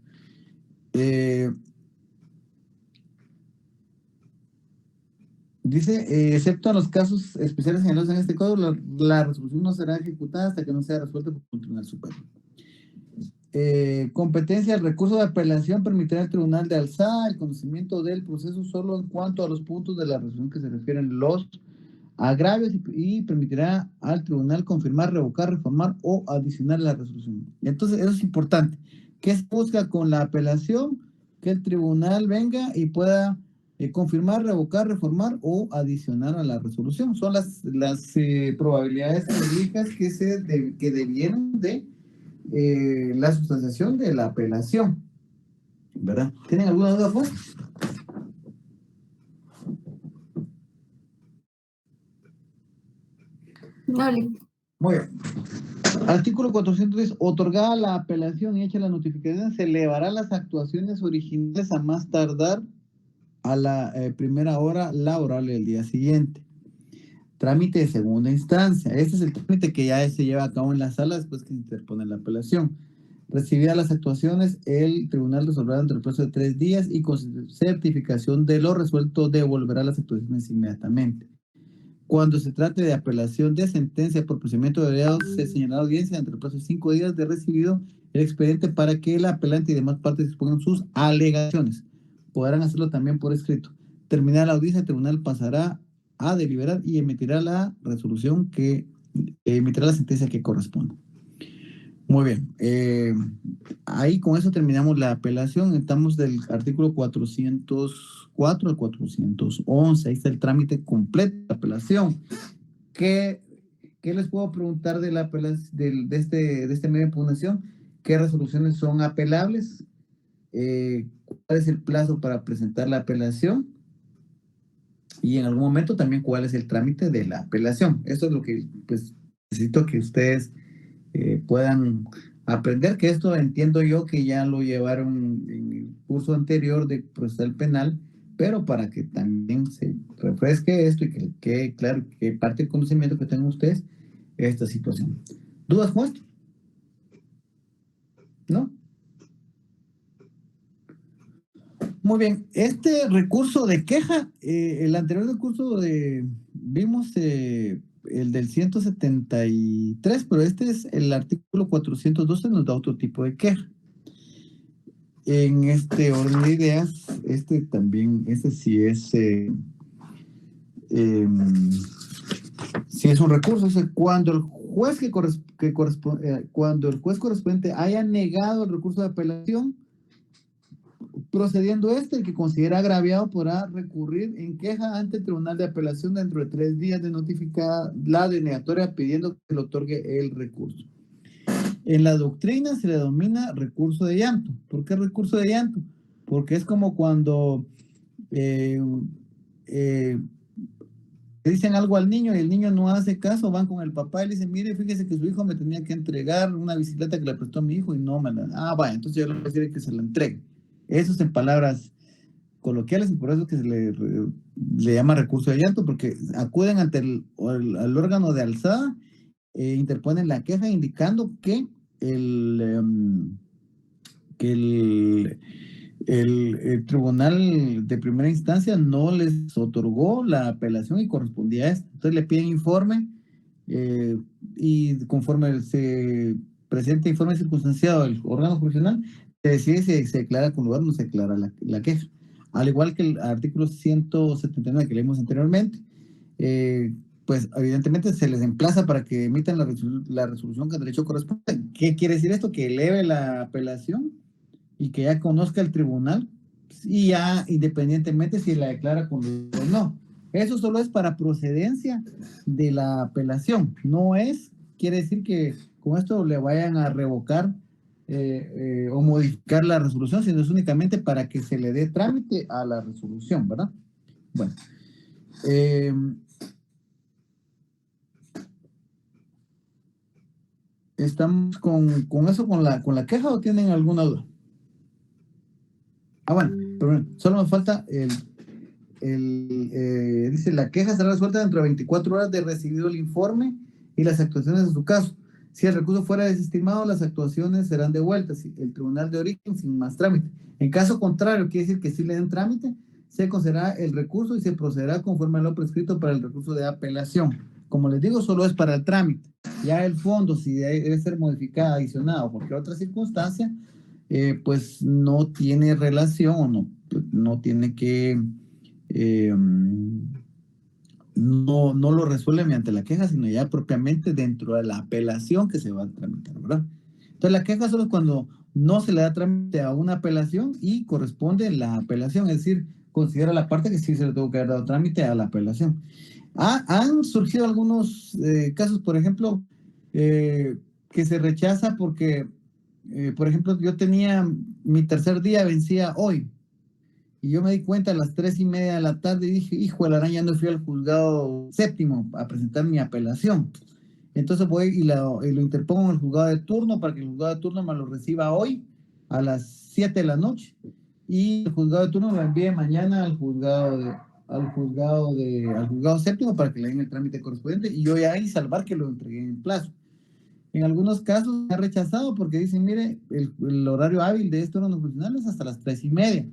Dice, excepto en los casos especiales señalados en este código, la resolución no será ejecutada hasta que no sea resuelta por un tribunal superior. Competencia, el recurso de apelación permitirá al tribunal de alzada el conocimiento del proceso solo en cuanto a los puntos de la resolución que se refieren los agravios y permitirá al tribunal confirmar, revocar, reformar o adicionar la resolución. Entonces, eso es importante. ¿Qué se busca con la apelación? Que el tribunal venga y pueda confirmar, revocar, reformar o adicionar a la resolución. Son las probabilidades jurídicas que devienen de la sustanciación de la apelación, ¿verdad? ¿Tienen alguna duda, pues? Dale. Muy bien. Artículo 410. Otorgada la apelación y hecha la notificación, se elevará las actuaciones originales a más tardar a la primera hora laborable del día siguiente. Trámite de segunda instancia. Este es el trámite que ya se lleva a cabo en la sala después que se interpone la apelación. Recibidas las actuaciones, el tribunal resolverá dentro del plazo de 3 días y con certificación de lo resuelto devolverá las actuaciones inmediatamente. Cuando se trate de apelación de sentencia por procedimiento de abreviado, se señalará audiencia entre el plazo de 5 días de recibido el expediente para que el apelante y demás partes expongan sus alegaciones. Podrán hacerlo también por escrito. Terminada la audiencia, el tribunal pasará a deliberar y emitirá la resolución emitirá la sentencia que corresponda. Muy bien. Ahí con eso terminamos la apelación. Estamos del artículo 404 al 411. Ahí está el trámite completo de la apelación. ¿Qué les puedo preguntar de la apelación, de este medio de impugnación? ¿Qué resoluciones son apelables? ¿Cuál es el plazo para presentar la apelación? Y en algún momento también cuál es el trámite de la apelación. Esto es lo que pues necesito que ustedes puedan aprender, que esto entiendo yo que ya lo llevaron en el curso anterior de procesal penal, pero para que también se refresque esto y que quede claro que parte del conocimiento que tengan ustedes esta situación. ¿Dudas con esto? ¿No? Muy bien, este recurso de queja, el anterior recurso vimos el del 173, pero este es el artículo 412, nos da otro tipo de queja. En este orden de ideas, este sí es un recurso. O sea, cuando el juez cuando el juez correspondiente haya negado el recurso de apelación, procediendo el que considera agraviado podrá recurrir en queja ante el Tribunal de Apelación dentro de 3 días de notificada la denegatoria pidiendo que le otorgue el recurso. En la doctrina se le denomina recurso de llanto. ¿Por qué recurso de llanto? Porque es como cuando le dicen algo al niño y el niño no hace caso, van con el papá y le dicen, mire, fíjese que su hijo me tenía que entregar una bicicleta que le prestó a mi hijo y no me la... Ah, vaya, entonces yo le voy a decir que se la entregue. Eso es en palabras coloquiales y por eso que se le llama recurso de llanto, porque acuden ante el órgano de alzada, interponen la queja indicando que el tribunal de primera instancia no les otorgó la apelación y correspondía a esto. Entonces le piden informe y conforme se presenta informe circunstanciado del órgano jurisdiccional, se decide si se declara con lugar o no se declara la queja. Al igual que el artículo 179 que leímos anteriormente, pues evidentemente se les emplaza para que emitan la resolución que el derecho corresponde. ¿Qué quiere decir esto? Que eleve la apelación y que ya conozca el tribunal y ya independientemente si la declara con lugar o no. Eso solo es para procedencia de la apelación. No quiere decir que con esto le vayan a revocar o modificar la resolución, sino es únicamente para que se le dé trámite a la resolución, ¿verdad? Bueno. ¿Estamos con eso, con la queja o tienen alguna duda? Bueno, pero bueno, solo nos falta dice, la queja será resuelta dentro de 24 horas de recibido el informe y las actuaciones de su caso. Si el recurso fuera desestimado, las actuaciones serán devueltas. El tribunal de origen sin más trámite. En caso contrario, quiere decir que si le den trámite, se concederá el recurso y se procederá conforme a lo prescrito para el recurso de apelación. Como les digo, solo es para el trámite. Ya el fondo, si debe ser modificado, adicionado o cualquier otra circunstancia, pues no tiene relación o no tiene que... no lo resuelve mediante la queja, sino ya propiamente dentro de la apelación que se va a tramitar, ¿verdad? Entonces la queja solo es cuando no se le da trámite a una apelación y corresponde la apelación, es decir, considera la parte que sí se le tuvo que haber dado trámite a la apelación. Han surgido algunos casos, por ejemplo, que se rechaza porque, por ejemplo, yo tenía mi tercer día, vencía hoy. Y yo me di cuenta a las 3:30 de la tarde y dije, hijo de la araña, no fui al juzgado séptimo a presentar mi apelación. Entonces voy y lo interpongo en el juzgado de turno para que el juzgado de turno me lo reciba hoy a las 7 de la noche. Y el juzgado de turno lo envíe mañana al juzgado séptimo para que le den el trámite correspondiente y yo ya ahí salvar que lo entregué en plazo. En algunos casos me ha rechazado porque dicen, mire, el horario hábil de estos órganos funcionales es hasta las 3:30.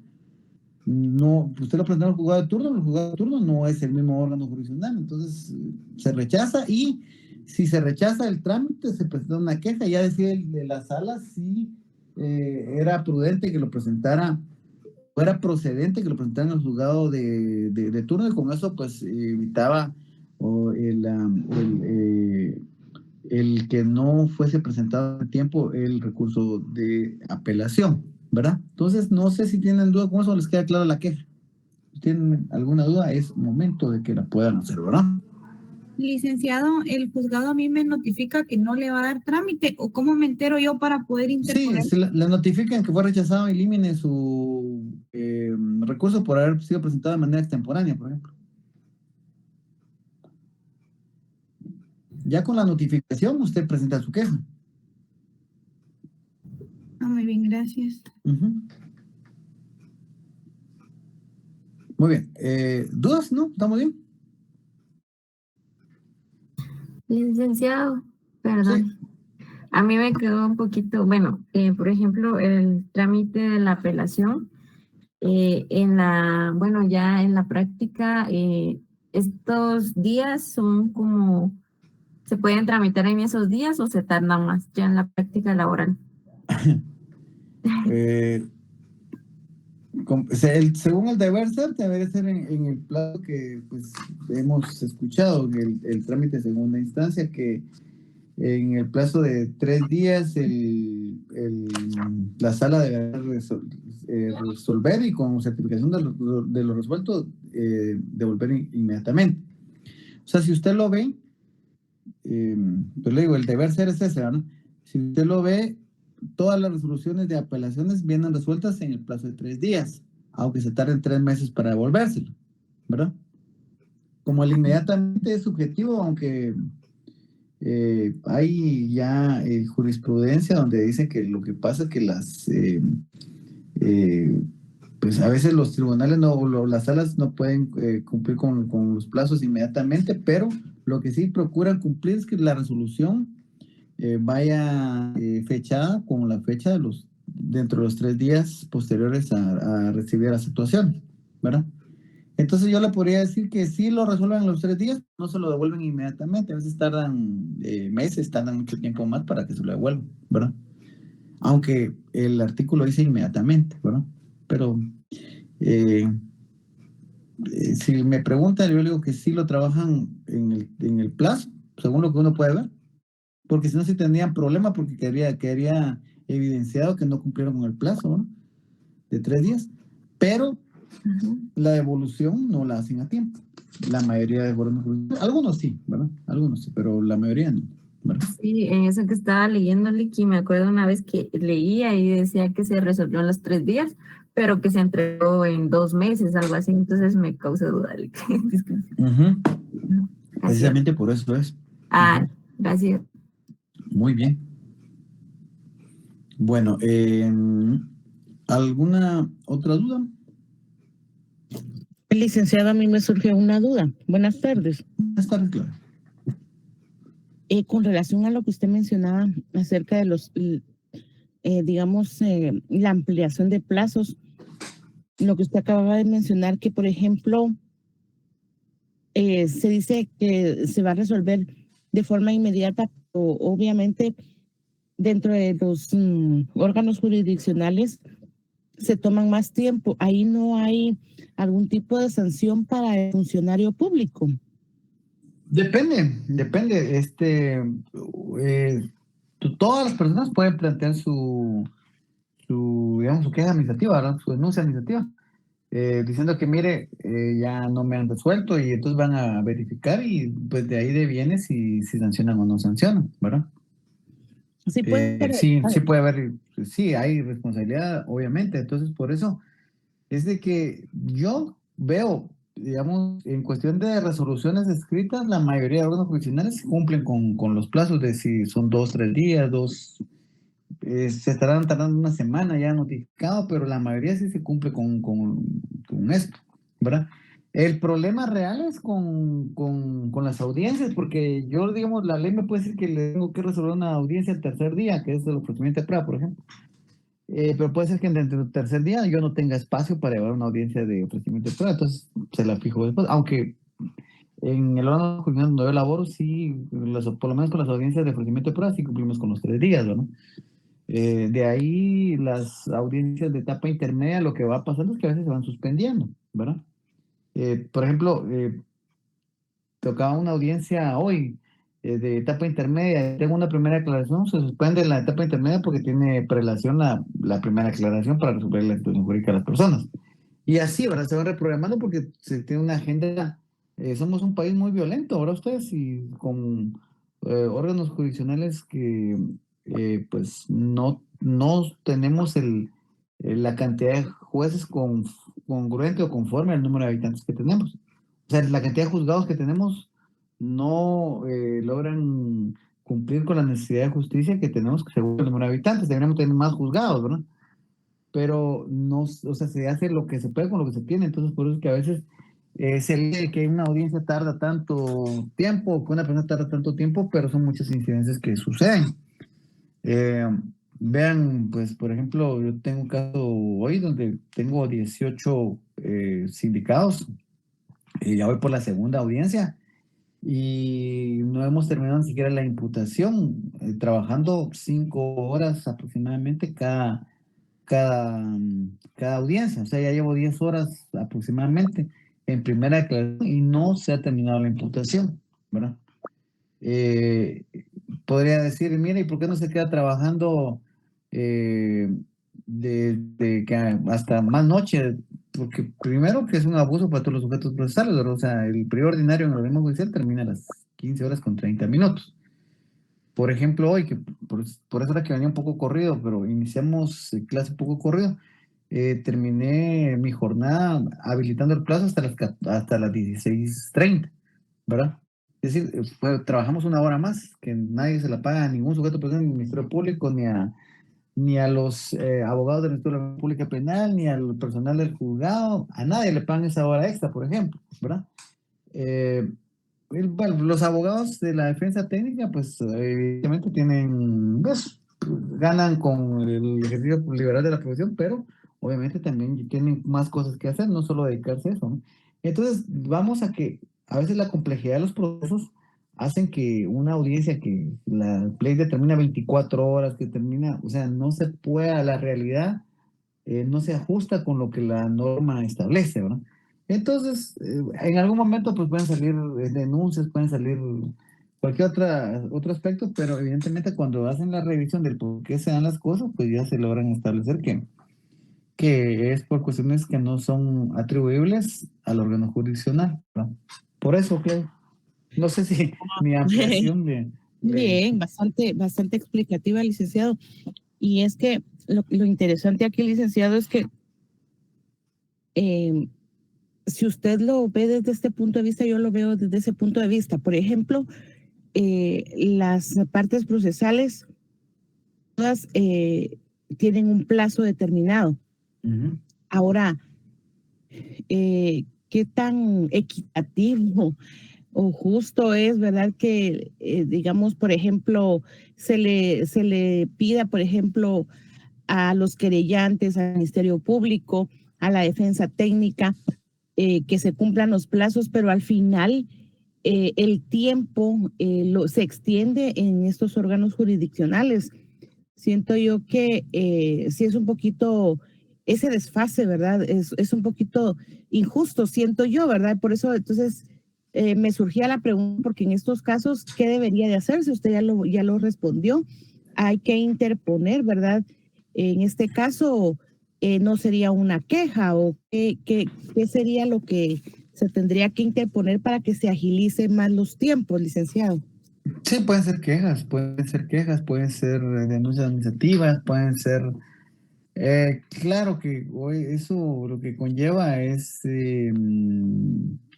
No, usted lo presentó al juzgado de turno, el juzgado de turno no es el mismo órgano jurisdiccional, entonces se rechaza y si se rechaza el trámite, se presenta una queja, ya decía el de la sala si era prudente que lo presentara, o era procedente que lo presentaran al juzgado de turno y con eso pues evitaba el que no fuese presentado a tiempo el recurso de apelación, ¿verdad? Entonces, no sé si tienen duda con eso o les queda clara la queja. Si tienen alguna duda, es momento de que la puedan hacer, ¿verdad? Licenciado, ¿el juzgado a mí me notifica que no le va a dar trámite o cómo me entero yo para poder interponer? Sí, le notifican que fue rechazado, elimine su recurso por haber sido presentado de manera extemporánea, por ejemplo. Ya con la notificación usted presenta su queja. Muy bien, gracias. Muy bien. ¿Dudas? ¿No? ¿Estamos bien? Licenciado, perdón. Sí. A mí me quedó un poquito, bueno, por ejemplo, el trámite de la apelación, ya en la práctica, estos días son como, ¿se pueden tramitar en esos días o se tardan más ya en la práctica laboral? Según el deber ser, debería ser en el plazo que pues, hemos escuchado, el trámite de segunda instancia, que en el plazo de 3 días la sala debe resolver y con certificación de lo resuelto devolver inmediatamente. O sea, si usted lo ve, pues le digo, el deber ser es ese, ¿no? Si usted lo ve, todas las resoluciones de apelaciones vienen resueltas en el plazo de 3 días, aunque se tarden 3 meses para devolvérselo, ¿verdad? Como el inmediatamente es subjetivo, aunque hay ya jurisprudencia donde dice que lo que pasa es que pues a veces los tribunales las salas no pueden cumplir con los plazos inmediatamente, pero lo que sí procuran cumplir es que la resolución vaya fechada con la fecha dentro de los 3 días posteriores a recibir las actuaciones, ¿verdad? Entonces yo le podría decir que sí lo resuelven en los 3 días, no se lo devuelven inmediatamente, a veces tardan meses, tardan mucho tiempo más para que se lo devuelvan, ¿verdad? Aunque el artículo dice inmediatamente, ¿verdad? Pero si me preguntan, yo le digo que sí lo trabajan en el plazo, según lo que uno puede ver, porque si no, sí tendrían problema porque quedaría evidenciado que no cumplieron con el plazo, ¿no? De 3 días, pero la devolución no la hacen a tiempo. La mayoría de gobiernos, algunos sí, ¿verdad? Algunos sí, pero la mayoría no, ¿verdad? Sí, en eso que estaba leyendo, Licky, me acuerdo una vez que leía y decía que se resolvió en los 3 días, pero que se entregó en 2 meses, algo así. Entonces me causa duda, Licky. Disculpe. Gracias. Precisamente por eso es. Ah, gracias. Muy bien. Bueno, ¿alguna otra duda? Licenciado, a mí me surgió una duda. Buenas tardes. Buenas tardes, claro. Con relación a lo que usted mencionaba acerca de los, digamos, la ampliación de plazos, lo que usted acababa de mencionar, que por ejemplo, se dice que se va a resolver de forma inmediata, o obviamente dentro de los órganos jurisdiccionales se toman más tiempo. Ahí no hay algún tipo de sanción para el funcionario público. Depende. Todas las personas pueden plantear digamos, su queja administrativa, ¿verdad? Su denuncia administrativa, diciendo que mire, ya no me han resuelto y entonces van a verificar y pues de ahí deviene si sancionan o no sancionan, ¿verdad? Sí, puede, Sí puede haber, sí hay responsabilidad, obviamente. Entonces, por eso es de que yo veo, digamos, en cuestión de resoluciones escritas, la mayoría de órganos jurisdiccionales cumplen con los plazos de si son 2, 3 días, se estarán tardando una semana ya notificado, pero la mayoría sí se cumple con esto, ¿verdad? El problema real es con las audiencias, porque yo, digamos, la ley me puede decir que le tengo que resolver una audiencia el tercer día, que es el ofrecimiento de prueba, por ejemplo. Pero puede ser que dentro del tercer día yo no tenga espacio para llevar una audiencia de ofrecimiento de prueba, entonces se la fijo después, aunque en el órgano jurisdiccional donde yo laboro, sí, por lo menos con las audiencias de ofrecimiento de prueba, sí cumplimos con los 3 días, ¿no? De ahí las audiencias de etapa intermedia, lo que va pasando es que a veces se van suspendiendo, ¿verdad? Por ejemplo, tocaba una audiencia hoy de etapa intermedia, tengo una primera aclaración, se suspende la etapa intermedia porque tiene prelación la primera aclaración para resolver la situación jurídica de las personas. Y así, ¿verdad? Se va reprogramando porque se tiene una agenda, somos un país muy violento, ahora ustedes, y con órganos jurisdiccionales que pues no tenemos la cantidad de jueces congruente o conforme al número de habitantes que tenemos. O sea, la cantidad de juzgados que tenemos no logran cumplir con la necesidad de justicia que tenemos según el número de habitantes. Deberíamos tener más juzgados, ¿verdad? Pero no, o sea, se hace lo que se puede con lo que se tiene. Entonces, por eso es que a veces se lee que una audiencia tarda tanto tiempo, que una persona tarda tanto tiempo, pero son muchas incidencias que suceden. Vean, pues, por ejemplo, yo tengo un caso hoy donde tengo 18 sindicados y ya voy por la segunda audiencia y no hemos terminado ni siquiera la imputación, trabajando 5 horas aproximadamente cada audiencia. O sea, ya llevo 10 horas aproximadamente en primera declaración y no se ha terminado la imputación, ¿verdad? Podría decir, mira, ¿y por qué no se queda trabajando de que hasta más noche? Porque primero que es un abuso para todos los sujetos procesales, ¿verdad? O sea, el periodo ordinario en el organismo judicial termina a las 15 horas con 30 minutos. Por ejemplo, hoy, que por eso era que venía un poco corrido, pero iniciamos clase un poco corrido, terminé mi jornada habilitando el plazo hasta las 16:30, ¿verdad? Es decir, trabajamos 1 hora más, que nadie se la paga a ningún sujeto presente en el Ministerio Público, ni a los abogados del Ministerio de la Pública Penal, ni al personal del juzgado, a nadie le pagan esa hora extra, por ejemplo, ¿verdad? Bueno, los abogados de la defensa técnica, pues evidentemente tienen, pues, ganan con el ejercicio liberal de la profesión, pero obviamente también tienen más cosas que hacer, no solo dedicarse a eso, ¿no? Entonces, vamos a que a veces la complejidad de los procesos hacen que una audiencia que la ley determina 24 horas, que termina, o sea, no se pueda, la realidad no se ajusta con lo que la norma establece, ¿verdad? Entonces, en algún momento pues pueden salir denuncias, pueden salir cualquier otro aspecto, pero evidentemente cuando hacen la revisión del por qué se dan las cosas, pues ya se logran establecer que es por cuestiones que no son atribuibles al órgano jurisdiccional, ¿verdad? Por eso, Clay, no sé si mi ampliación de... Bien, bastante explicativa, licenciado. Y es que lo interesante aquí, licenciado, es que si usted lo ve desde este punto de vista, yo lo veo desde ese punto de vista. Por ejemplo, las partes procesales todas tienen un plazo determinado. Ujú. Ahora, ¿qué tan equitativo o justo es, verdad, que, digamos, por ejemplo, se le pida, por ejemplo, a los querellantes, al Ministerio Público, a la defensa técnica, que se cumplan los plazos, pero al final el tiempo se extiende en estos órganos jurisdiccionales? Siento yo que sí es un poquito ese desfase, ¿verdad? Es un poquito injusto, siento yo, ¿verdad? Por eso, entonces, me surgía la pregunta, porque en estos casos, ¿qué debería de hacerse? Usted ya lo respondió. Hay que interponer, ¿verdad? En este caso, ¿no sería una queja o qué sería lo que se tendría que interponer para que se agilice más los tiempos, licenciado? Sí, pueden ser denuncias administrativas, pueden ser, claro que hoy eso lo que conlleva es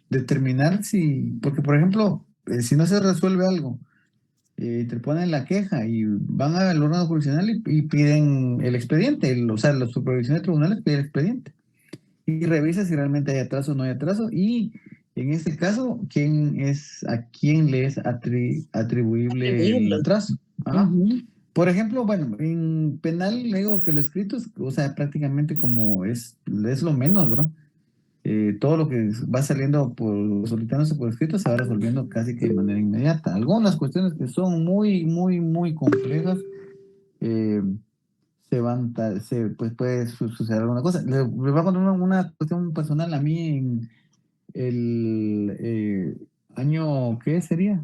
determinar si, porque por ejemplo, si no se resuelve algo, interponen la queja y van al órgano jurisdiccional y piden el expediente, o sea, la supervisión de tribunales pide el expediente y revisa si realmente hay atraso o no hay atraso y en este caso, a quién le es atribuible el Atribuible. atraso. Ajá. Ujú. Por ejemplo, bueno, en penal le digo que lo escrito es, o sea, prácticamente como es lo menos, ¿verdad? Todo lo que va saliendo solicitándose por escrito se va resolviendo casi que de manera inmediata. Algunas cuestiones que son muy complejas, eh, pues puede suceder alguna cosa. Le voy a contar una cuestión personal. A mí en el año, ¿qué sería?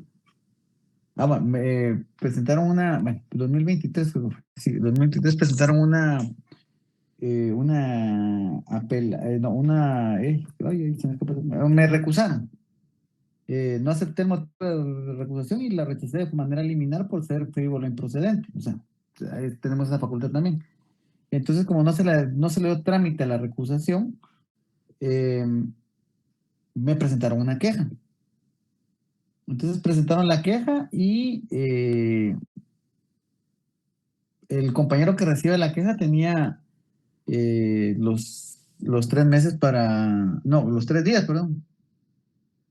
Bueno, me presentaron bueno, 2023, sí, 2023 presentaron no, ay, se me escapa, me recusaron. No acepté el motivo de recusación y la rechacé de manera liminar por ser frívolo e improcedente. O sea, ahí tenemos esa facultad también. Entonces, como no se le dio trámite a la recusación, eh, me presentaron una queja. Entonces presentaron la queja y el compañero que recibe la queja tenía los 3 meses no, los 3 días, perdón.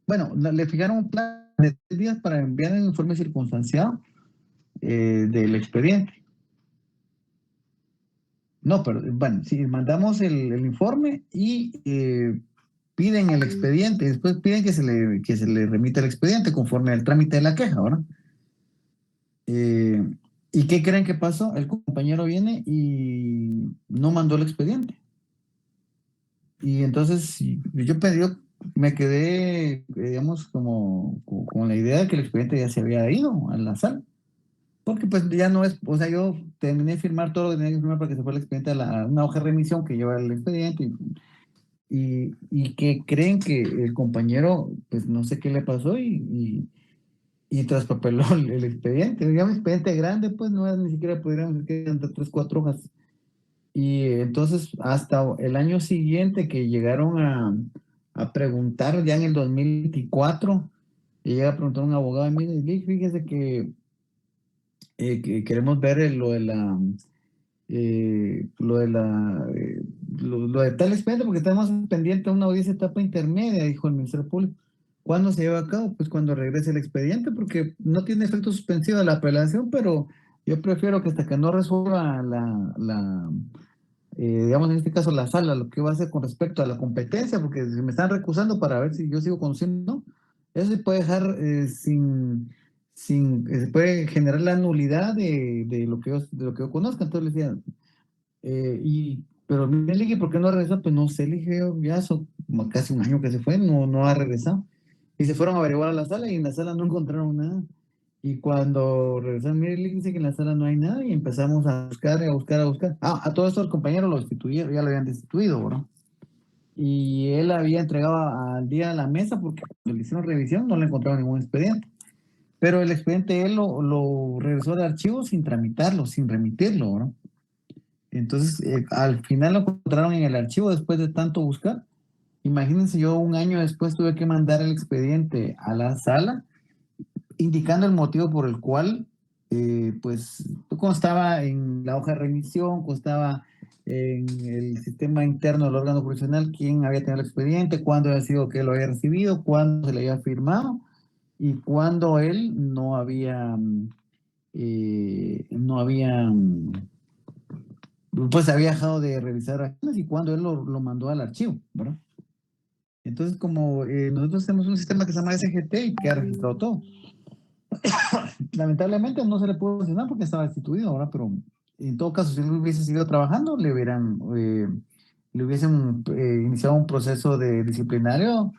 Bueno, le fijaron un plan de 3 días para enviar el informe circunstanciado del expediente. No, pero bueno, sí, mandamos el informe y piden el expediente, después piden que se le remita el expediente conforme al trámite de la queja, ¿verdad? ¿Y qué creen que pasó? El compañero viene y no mandó el expediente. Y entonces yo me quedé, digamos, como con la idea de que el expediente ya se había ido a la sala. Porque pues ya no es, o sea, yo terminé de firmar todo lo que tenía que firmar para que se fuera el expediente a una hoja de remisión que lleva el expediente y que creen que el compañero, pues no sé qué le pasó y traspapeló el expediente. Digamos, expediente grande, pues no es ni siquiera podríamos decir que eran de 3, 4 hojas. Y entonces hasta el año siguiente que llegaron a preguntar, ya en el 2024, y llega a preguntar a un abogado, mire, fíjese que queremos ver lo de tal expediente, porque tenemos pendiente una audiencia etapa intermedia, dijo el Ministerio Público. ¿Cuándo se lleva a cabo? Pues cuando regrese el expediente, porque no tiene efecto suspensivo de la apelación, pero Yo prefiero que hasta que no resuelva digamos en este caso la sala, lo que va a hacer con respecto a la competencia, porque si me están recusando para ver si yo sigo conociendo, ¿no? Eso se puede dejar se puede generar la nulidad de lo que yo conozca. Entonces le decía, pero me dije, ¿por qué no regresó? Pues no sé, le dije, ya son como casi un año que se fue, no ha regresado. Y se fueron a averiguar a la sala y en la sala no encontraron nada. Y cuando regresaron, mire, le dice que en la sala no hay nada y empezamos a buscar, a buscar, a buscar. A todos estos compañeros lo destituyeron, ya lo habían destituido, ¿no? Y él había entregado al día a la mesa porque cuando le hicieron revisión no le encontraron ningún expediente. Pero el expediente él lo regresó al archivo sin tramitarlo, sin remitirlo, ¿no? Entonces, al final lo encontraron en el archivo después de tanto buscar. Imagínense, yo un año después tuve que mandar el expediente a la sala, indicando el motivo por el cual, pues, constaba en la hoja de remisión, constaba en el sistema interno del órgano jurisdiccional quién había tenido el expediente, cuándo había sido que lo había recibido, cuándo se le había firmado y cuándo él pues había dejado de revisar acciones y cuándo él lo mandó al archivo, ¿verdad? Entonces, como nosotros tenemos un sistema que se llama SGT y que ha registrado todo. Lamentablemente no se le pudo sancionar porque estaba destituido ahora, pero en todo caso, si él hubiese seguido trabajando, le hubiesen iniciado un proceso de disciplinario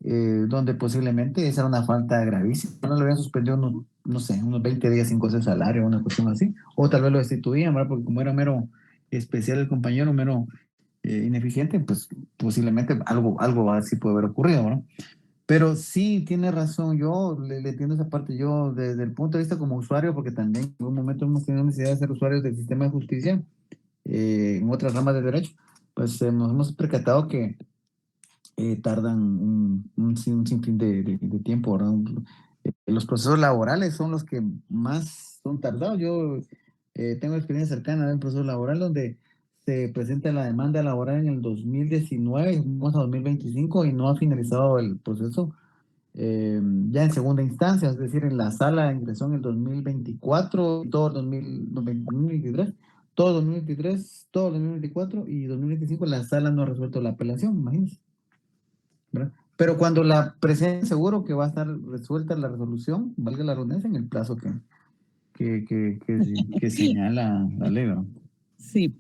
donde posiblemente esa era una falta gravísima. No le habían suspendido no sé, unos 20 días sin goce de salario, una cuestión así. O tal vez lo destituían, ¿verdad? Porque como era mero especial el compañero, mero ineficiente, pues posiblemente algo así puede haber ocurrido, ¿no? Pero sí, tiene razón, yo le entiendo esa parte, yo desde el punto de vista como usuario, porque también en un momento hemos tenido necesidad de ser usuarios del sistema de justicia, en otras ramas de derecho, pues nos hemos percatado que tardan un sinfín de tiempo, ¿verdad? Los procesos laborales son los que más son tardados. Yo tengo experiencia cercana de un proceso laboral donde se presenta la demanda laboral en el 2019, vamos a 2025 y no ha finalizado el proceso ya en segunda instancia, es decir, en la sala ingresó en el 2024, todo el 2023, todo el 2023, todo el 2024 y 2025 la sala no ha resuelto la apelación, imagínense, ¿verdad? Pero cuando la presente seguro que va a estar resuelta la resolución, valga la redundancia, en el plazo que señala la ley, ¿verdad? Sí,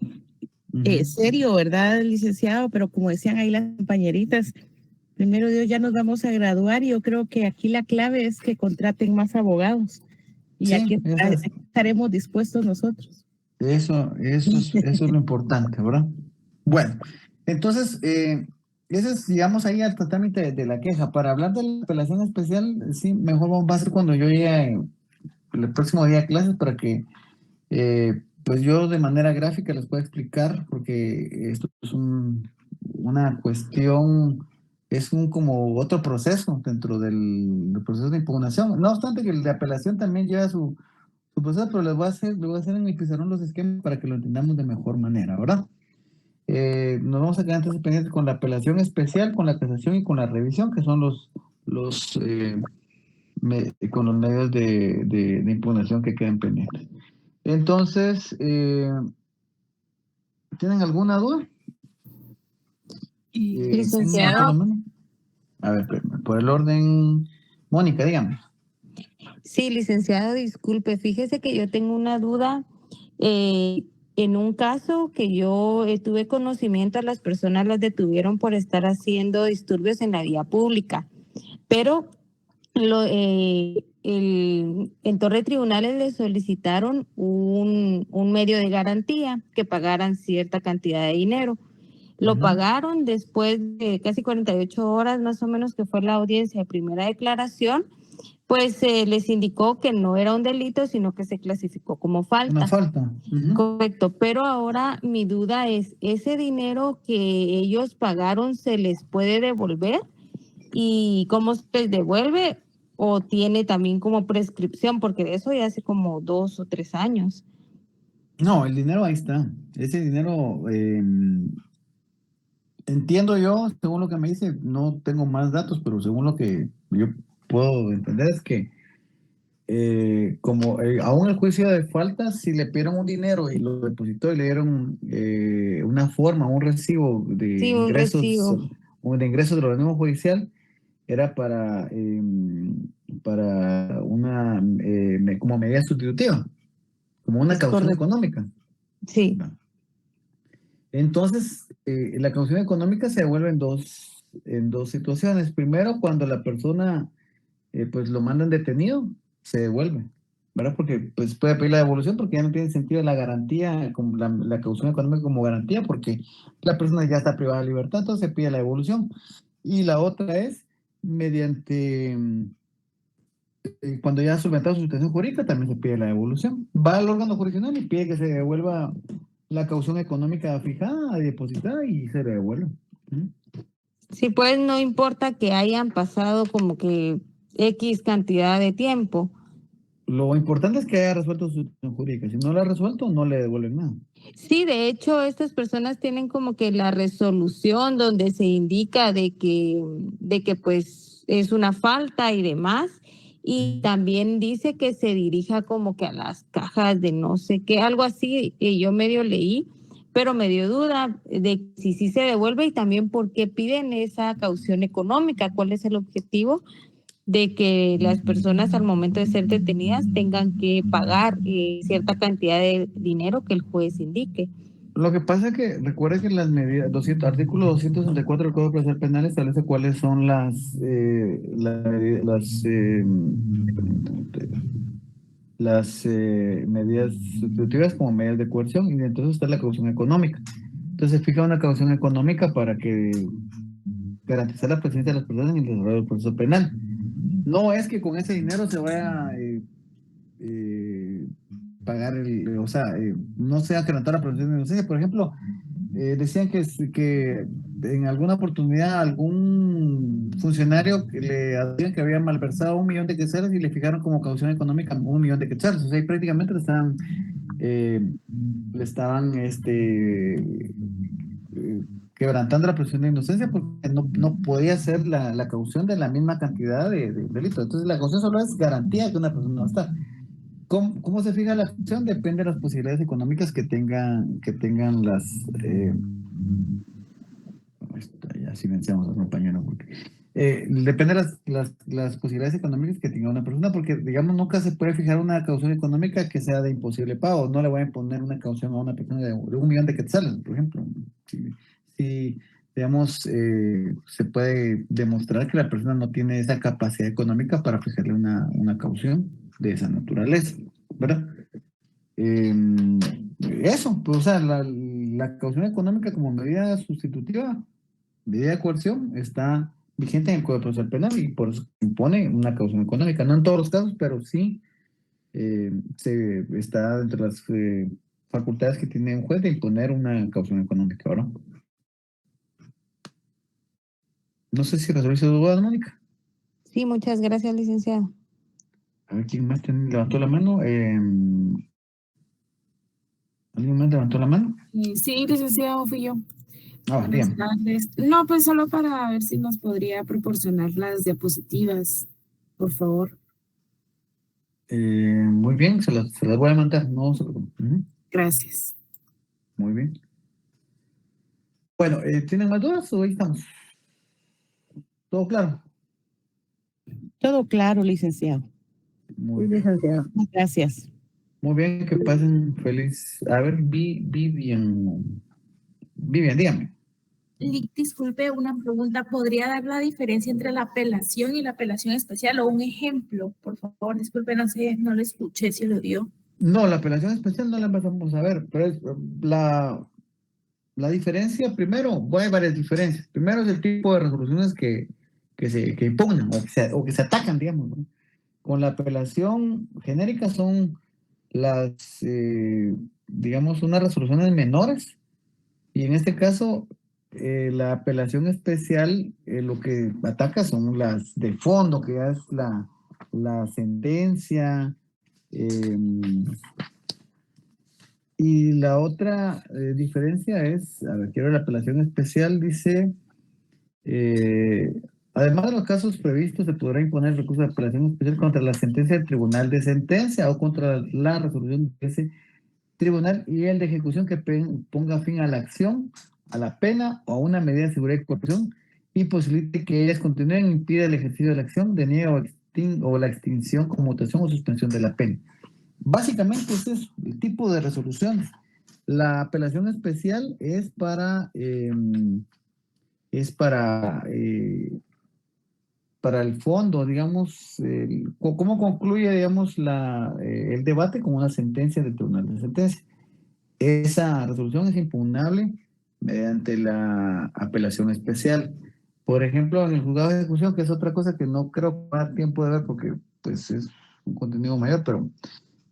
Ujú. serio, ¿verdad, licenciado? Pero como decían ahí las compañeritas, primero Dios ya nos vamos a graduar y yo creo que aquí la clave es que contraten más abogados y Sí, aquí estaremos dispuestos nosotros. eso es lo importante, ¿verdad? Bueno, entonces, ese es, digamos, ahí el trámite de la queja. Para hablar de la apelación especial, sí, mejor va a ser cuando yo llegue el próximo día a clases para que, pues yo de manera gráfica les pueda explicar, porque esto es una cuestión, es un como otro proceso dentro del proceso de impugnación. No obstante que el de apelación también lleva su proceso, pero les voy a hacer en mi pizarrón los esquemas para que lo entendamos de mejor manera, ¿verdad? Nos vamos a quedar entonces pendientes con la apelación especial, con la casación y con la revisión, que son los, con los medios de impugnación que quedan pendientes. Entonces, ¿tienen alguna duda? Licenciado. Por lo menos. A ver, por el orden, Mónica, dígame. Sí, licenciado, disculpe, fíjese que yo tengo una duda. En un caso que yo tuve conocimiento, a las personas las detuvieron por estar haciendo disturbios en la vía pública, pero en Torre de Tribunales le solicitaron un medio de garantía que pagaran cierta cantidad de dinero. Lo pagaron después de casi 48 horas más o menos, que fue la audiencia de primera declaración, pues les indicó que no era un delito, sino que se clasificó como falta. Una falta. Correcto, pero ahora mi duda es, ¿ese dinero que ellos pagaron se les puede devolver? ¿Y cómo se les devuelve? ¿O tiene también como prescripción? Porque de eso ya hace como 2 o 3 años. No, el dinero ahí está. Ese dinero, entiendo yo, según lo que me dice, no tengo más datos, pero según lo que yo puedo entender es que como aún el juicio de falta, si le pidieron un dinero y lo depositó y le dieron una forma, un recibo de Sí, un ingresos, recibo. o de ingresos del organismo judicial, era para una como medida sustitutiva, como una Es caución correcto. económica. Sí. ¿Va? Entonces, la caución económica se devuelve en dos situaciones. Primero, cuando la persona pues lo mandan detenido, se devuelve, ¿verdad? Porque pues puede pedir la devolución porque ya no tiene sentido la garantía, como la caución económica como garantía, porque la persona ya está privada de libertad, entonces se pide la devolución. Y la otra es mediante, cuando ya ha solventado su situación jurídica, también se pide la devolución. Va al órgano jurisdiccional y pide que se devuelva la caución económica fijada y depositada y se le devuelve. ¿Mm? Sí, pues no importa que hayan pasado como que X cantidad de tiempo. Lo importante es que haya resuelto su situación jurídica. Si no la ha resuelto, no le devuelven nada. Sí, de hecho, estas personas tienen como que la resolución donde se indica de que pues es una falta y demás. Y también dice que se dirija como que a las cajas de no sé qué, algo así que yo medio leí, pero me dio duda de si sí se devuelve y también por qué piden esa caución económica, cuál es el objetivo de que las personas al momento de ser detenidas tengan que pagar cierta cantidad de dinero que el juez indique. Lo que pasa es que recuerda que las medidas, artículo 264 del Código Procesal Penal establece cuáles son las medidas sustitutivas como medidas de coerción, y entonces está la caución económica. Entonces fija una caución económica para que garantizar la presencia de las personas en el desarrollo del proceso penal. No es que con ese dinero se vaya eh, pagar o sea, no sea garantizar la presunción de inocencia. Por ejemplo, decían que en alguna oportunidad algún funcionario que le decían que había malversado 1 millón de quetzales y le fijaron como caución económica 1 millón de quetzales. O sea, ahí prácticamente le estaban quebrantando la presunción de inocencia porque no podía ser la caución de la misma cantidad de delito. Entonces, la caución solo es garantía que una persona no está. ¿Cómo se fija la caución? Depende de las posibilidades económicas que tengan las. Ya silenciamos a un compañero porque. Depende de las posibilidades económicas que tenga una persona, porque, digamos, nunca se puede fijar una caución económica que sea de imposible pago. No le voy a imponer una caución a una persona de 1 millón de quetzales, por ejemplo. Si, digamos, se puede demostrar que la persona no tiene esa capacidad económica para fijarle una caución de esa naturaleza, ¿verdad? Eso, pues, o sea, la caución económica como medida sustitutiva, medida de coerción, está vigente en el Código Procesal Penal y por eso impone una caución económica. No en todos los casos, pero sí está dentro de las facultades que tiene un juez de imponer una caución económica, ¿verdad? No sé si resolví su duda, Mónica. Sí, muchas gracias, licenciado. A ver, ¿quién más levantó la mano? ¿Alguien más levantó la mano? Sí, licenciado, fui yo. Ah, Buenas dígame. tardes. No, pues solo para ver si nos podría proporcionar las diapositivas, por favor. Muy bien, se las voy a mandar. No se preocupe. Ujú. Gracias. Muy bien. Bueno, ¿tienen más dudas o ahí estamos? ¿Todo claro? Todo claro, licenciado. Muy bien. Muchas gracias. Muy bien, que pasen feliz. A ver, Vivian, dígame. Disculpe, una pregunta. ¿Podría dar la diferencia entre la apelación y la apelación especial o un ejemplo? Por favor, disculpe, no sé, no lo escuché si lo dio. No, la apelación especial no la empezamos a ver, pero la diferencia, primero, hay varias diferencias. Primero es el tipo de resoluciones que impugnan o que se atacan, digamos, ¿no? Con la apelación genérica son digamos, unas resoluciones menores, y en este caso, la apelación especial, lo que ataca son las de fondo, que es la sentencia. eh, y la otra diferencia es, a ver, quiero la apelación especial, dice, Además de los casos previstos, se podrá imponer recurso de apelación especial contra la sentencia del tribunal de sentencia o contra la resolución de ese tribunal y el de ejecución que ponga fin a la acción, a la pena o a una medida de seguridad y coerción y posibilite que ellas continúen, impida el ejercicio de la acción, deniegue o la extinción, conmutación o suspensión de la pena. Básicamente ese es el tipo de resoluciones. La apelación especial es para el fondo, digamos, cómo concluye, digamos, el debate con una sentencia del tribunal de sentencia. Esa resolución es impugnable mediante la apelación especial. Por ejemplo, en el juzgado de ejecución, que es otra cosa que no creo que va a tiempo de ver porque pues es un contenido mayor, pero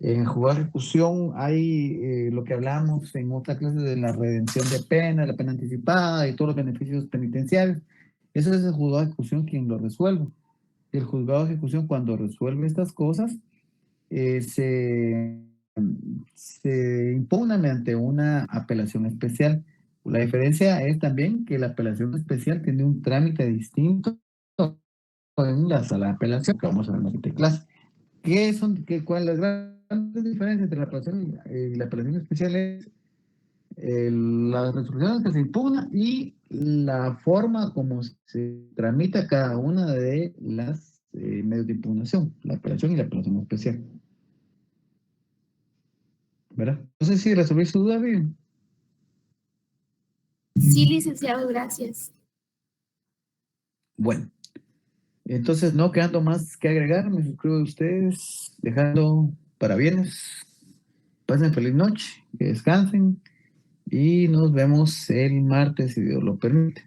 en el juzgado de ejecución hay lo que hablamos en otra clase de la redención de pena, la pena anticipada y todos los beneficios penitenciarios. Eso es el juzgado de ejecución quien lo resuelve. El juzgado de ejecución, cuando resuelve estas cosas, se impugna mediante una apelación especial. La diferencia es también que la apelación especial tiene un trámite distinto en la sala de apelación, que vamos a ver en la siguiente clase. ¿Cuál es la gran diferencia entre la apelación y la apelación especial? Es las resoluciones que se impugnan y la forma como se tramita cada una de las medios de impugnación, la apelación y la apelación especial. ¿Verdad? No sé si resolví su duda bien. Sí, licenciado, gracias. Bueno, entonces no quedando más que agregar, me suscribo a ustedes, dejando parabienes, pasen feliz noche, que descansen y nos vemos el martes si Dios lo permite.